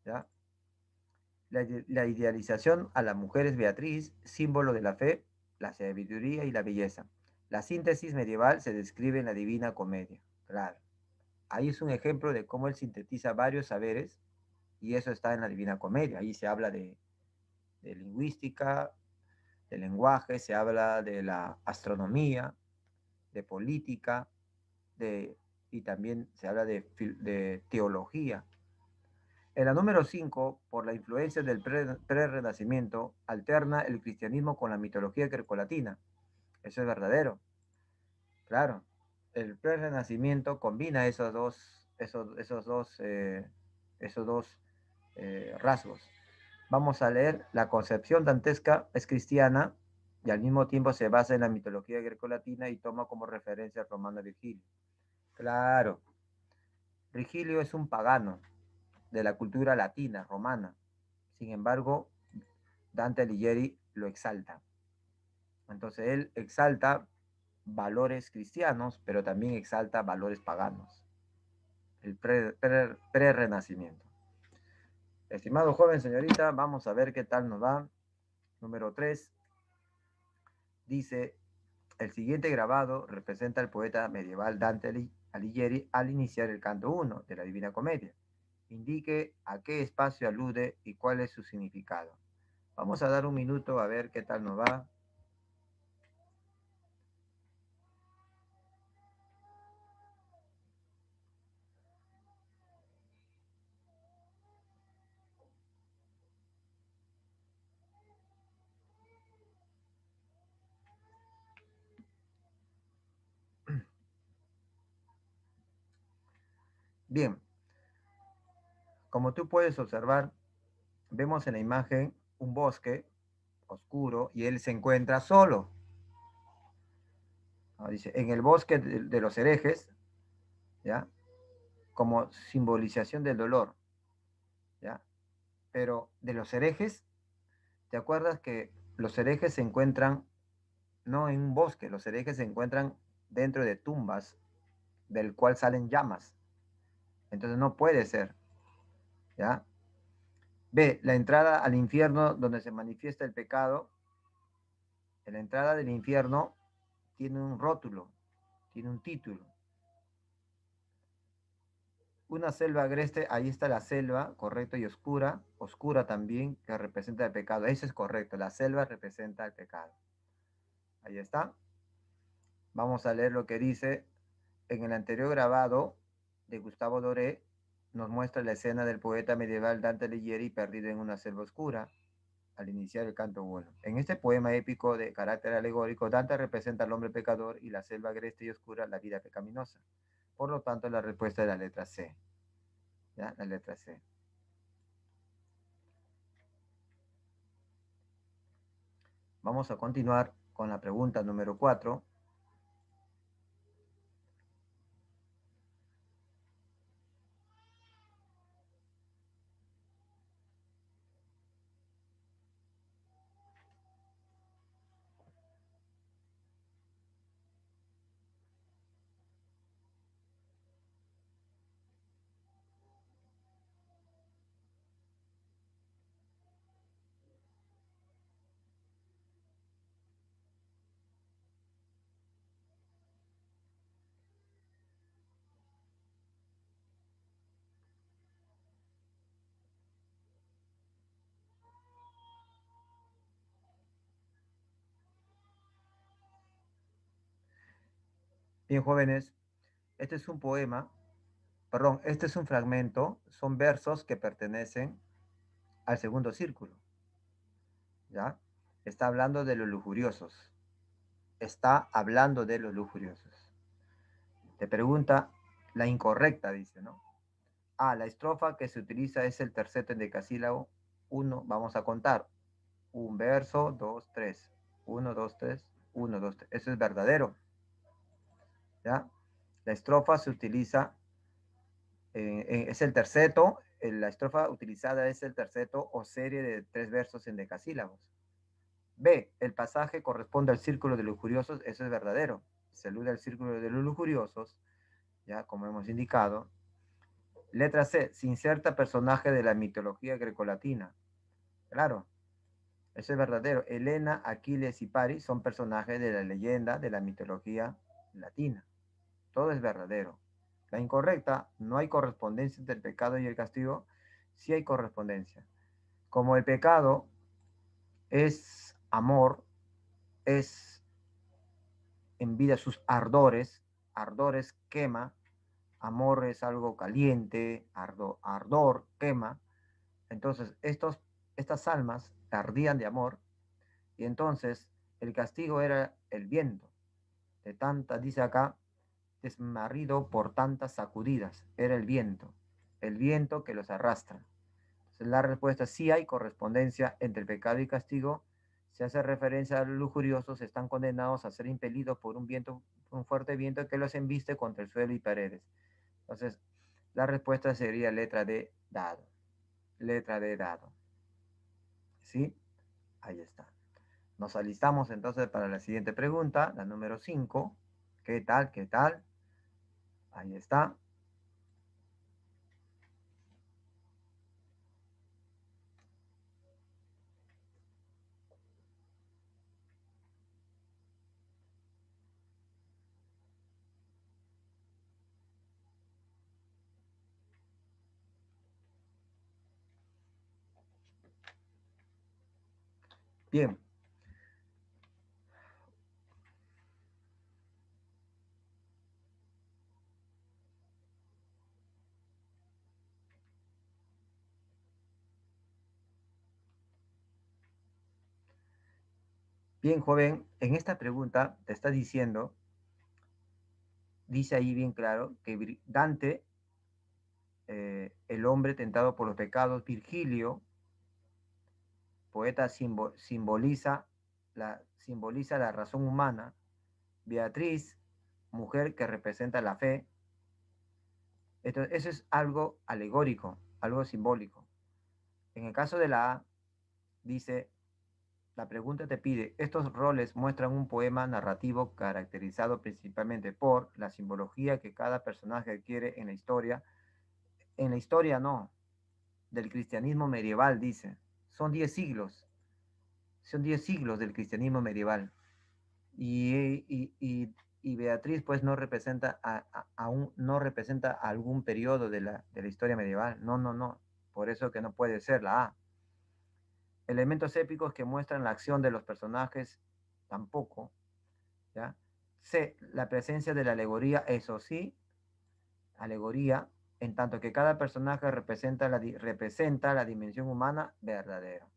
¿Ya? La idealización a la mujer es Beatriz, símbolo de la fe, la sabiduría y la belleza. La síntesis medieval se describe en la Divina Comedia. Claro. Ahí es un ejemplo de cómo él sintetiza varios saberes y eso está en la Divina Comedia. Ahí se habla de lingüística, de lenguaje, se habla de la astronomía, de política, y también se habla de teología. En la número 5, por la influencia del pre-renacimiento, alterna el cristianismo con la mitología grecolatina. Eso es verdadero, claro. El pre-renacimiento combina esos dos rasgos. Vamos a leer, la concepción dantesca es cristiana y al mismo tiempo se basa en la mitología grecolatina y toma como referencia al romano Virgilio. Claro, Virgilio es un pagano de la cultura latina, romana. Sin embargo, Dante Alighieri lo exalta. Entonces él exalta valores cristianos, pero también exalta valores paganos. El pre-renacimiento. Estimado joven, señorita, vamos a ver qué tal nos va. Número 3 dice, el siguiente grabado representa al poeta medieval Dante Alighieri al iniciar el canto 1 de la Divina Comedia. Indique a qué espacio alude y cuál es su significado. Vamos a dar un minuto a ver qué tal nos va. Bien, como tú puedes observar, vemos en la imagen un bosque oscuro y él se encuentra solo. Dice, en el bosque de los herejes, ¿ya? Como simbolización del dolor, ¿ya? Pero de los herejes, ¿te acuerdas que los herejes se encuentran no en un bosque, los herejes se encuentran dentro de tumbas del cual salen llamas? Entonces no puede ser, ¿ya? Ve, la entrada al infierno donde se manifiesta el pecado, en la entrada del infierno tiene un rótulo, tiene un título. Una selva agreste, ahí está la selva, correcto, y oscura, oscura también, que representa el pecado. Eso es correcto, la selva representa el pecado. Ahí está. Vamos a leer lo que dice en el anterior grabado de Gustavo Doré. Nos muestra la escena del poeta medieval Dante Alighieri perdido en una selva oscura al iniciar el canto 1. En este poema épico de carácter alegórico, Dante representa al hombre pecador y la selva agreste y oscura la vida pecaminosa. Por lo tanto, la respuesta es la letra C. ¿Ya? La letra C. Vamos a continuar con la pregunta número 4. Bien, jóvenes, este es un poema, perdón, este es un fragmento, son versos que pertenecen al segundo círculo, ¿ya? Está hablando de los lujuriosos. Está hablando de los lujuriosos. Te pregunta la incorrecta, dice, ¿no? Ah, la estrofa que se utiliza es el terceto endecasílabo. Uno, vamos a contar. Un verso, dos, tres. Uno, dos, tres. Uno, dos, tres. Eso es verdadero. ¿Ya? La estrofa se utiliza, es el terceto. La estrofa utilizada es el terceto o serie de tres versos en decasílabos. B, el pasaje corresponde al círculo de lujuriosos. Eso es verdadero. Se alude al círculo de los lujuriosos, ya como hemos indicado. Letra C, se inserta personaje de la mitología grecolatina. Claro, eso es verdadero. Helena, Aquiles y Paris son personajes de la leyenda de la mitología latina. Todo es verdadero. La incorrecta, no hay correspondencia entre el pecado y el castigo. Sí hay correspondencia. Como el pecado es amor, es en vida sus ardores, ardores quema, amor es algo caliente, ardor quema. Entonces, estas almas ardían de amor y entonces el castigo era el viento, de tanta, dice acá, desmarrido por tantas sacudidas, era el viento que los arrastra. Entonces, la respuesta es sí hay correspondencia entre el pecado y castigo. Se hace referencia a los lujuriosos, están condenados a ser impelidos por un viento, un fuerte viento que los embiste contra el suelo y paredes. Entonces, la respuesta sería letra D, dado. Letra D, dado. ¿Sí? Ahí está. Nos alistamos entonces para la siguiente pregunta, la número 5. ¿Qué tal? ¿Qué tal? Ahí está. Bien, bien, joven. En esta pregunta te está diciendo, dice ahí bien claro, que Dante, el hombre tentado por los pecados, Virgilio, poeta simboliza la razón humana, Beatriz, mujer que representa la fe. Entonces, eso es algo alegórico, algo simbólico. En el caso de la A, dice, la pregunta te pide, estos roles muestran un poema narrativo caracterizado principalmente por la simbología que cada personaje adquiere en la historia. En la historia no, del cristianismo medieval, dice. Son 10 siglos, son 10 siglos del cristianismo medieval. Y Beatriz pues no representa no representa algún periodo de la historia medieval. No, no, no. Por eso que no puede ser la A. Elementos épicos que muestran la acción de los personajes, tampoco. ¿Ya? C, la presencia de la alegoría, eso sí, alegoría, en tanto que cada personaje representa la dimensión humana verdadera.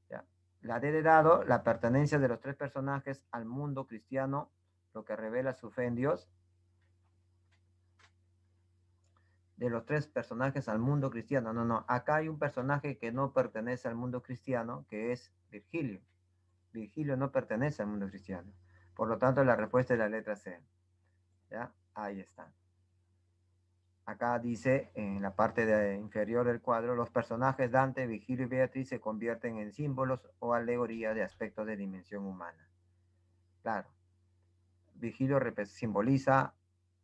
¿Ya? La D de dado, la pertenencia de los tres personajes al mundo cristiano, lo que revela su fe en Dios. De los tres personajes al mundo cristiano. No, no, acá hay un personaje que no pertenece al mundo cristiano, que es Virgilio. Virgilio no pertenece al mundo cristiano. Por lo tanto, la respuesta es la letra C. ¿Ya? Ahí está. Acá dice en la parte inferior del cuadro, los personajes Dante, Virgilio y Beatriz se convierten en símbolos o alegorías de aspectos de dimensión humana. Claro, Virgilio simboliza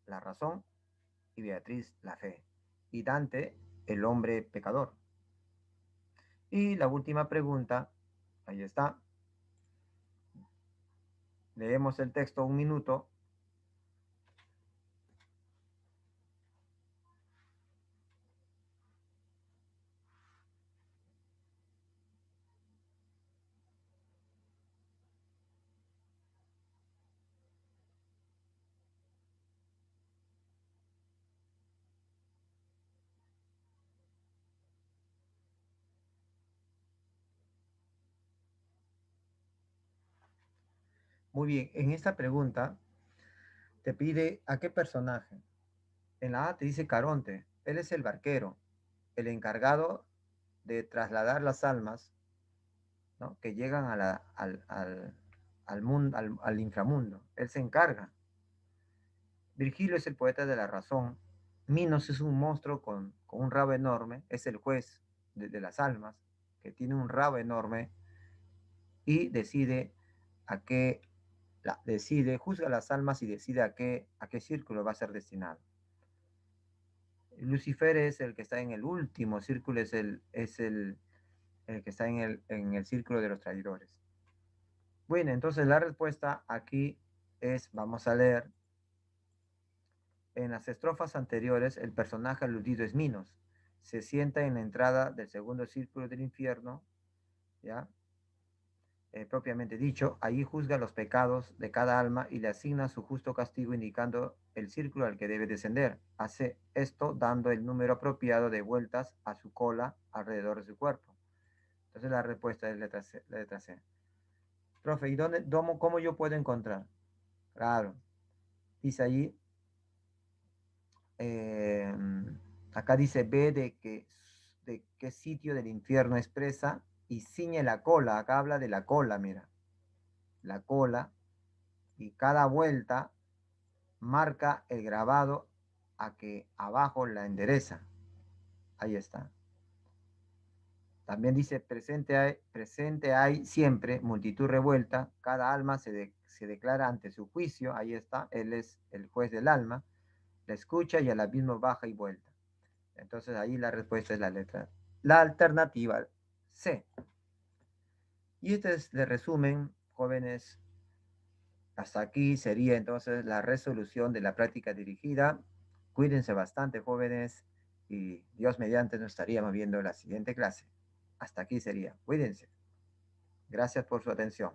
la razón y Beatriz la fe. Y Dante, el hombre pecador. Y la última pregunta, ahí está. Leemos el texto un minuto. Muy bien, en esta pregunta te pide a qué personaje. En la A te dice Caronte, él es el barquero, el encargado de trasladar las almas, ¿no? Que llegan a al mundo, al inframundo. Él se encarga. Virgilio es el poeta de la razón. Minos es un monstruo con un rabo enorme, es el juez de las almas, que tiene un rabo enorme y decide a qué, decide, juzga las almas y decide a qué círculo va a ser destinado. Lucifer es el que está en el último círculo, el que está en el círculo de los traidores. Bueno, entonces la respuesta aquí es, vamos a leer, en las estrofas anteriores el personaje aludido es Minos. Se sienta en la entrada del segundo círculo del infierno, ¿ya? Propiamente dicho, allí juzga los pecados de cada alma y le asigna su justo castigo indicando el círculo al que debe descender. Hace esto dando el número apropiado de vueltas a su cola alrededor de su cuerpo. Entonces la respuesta es letra C. La letra C. Profe, ¿y cómo yo puedo encontrar? Claro, dice allí, eh, acá dice B de qué sitio del infierno expresa y ciñe la cola. Acá habla de la cola, mira, la cola, y cada vuelta marca el grabado a que abajo la endereza. Ahí está. También dice, presente hay siempre multitud revuelta, cada alma se declara ante su juicio, ahí está, él es el juez del alma, la escucha y al abismo baja y vuelta. Entonces ahí la respuesta es la alternativa C. Y este es el resumen, jóvenes. Hasta aquí sería entonces la resolución de la práctica dirigida. Cuídense bastante, jóvenes, y Dios mediante nos estaríamos viendo en la siguiente clase. Hasta aquí sería. Cuídense. Gracias por su atención.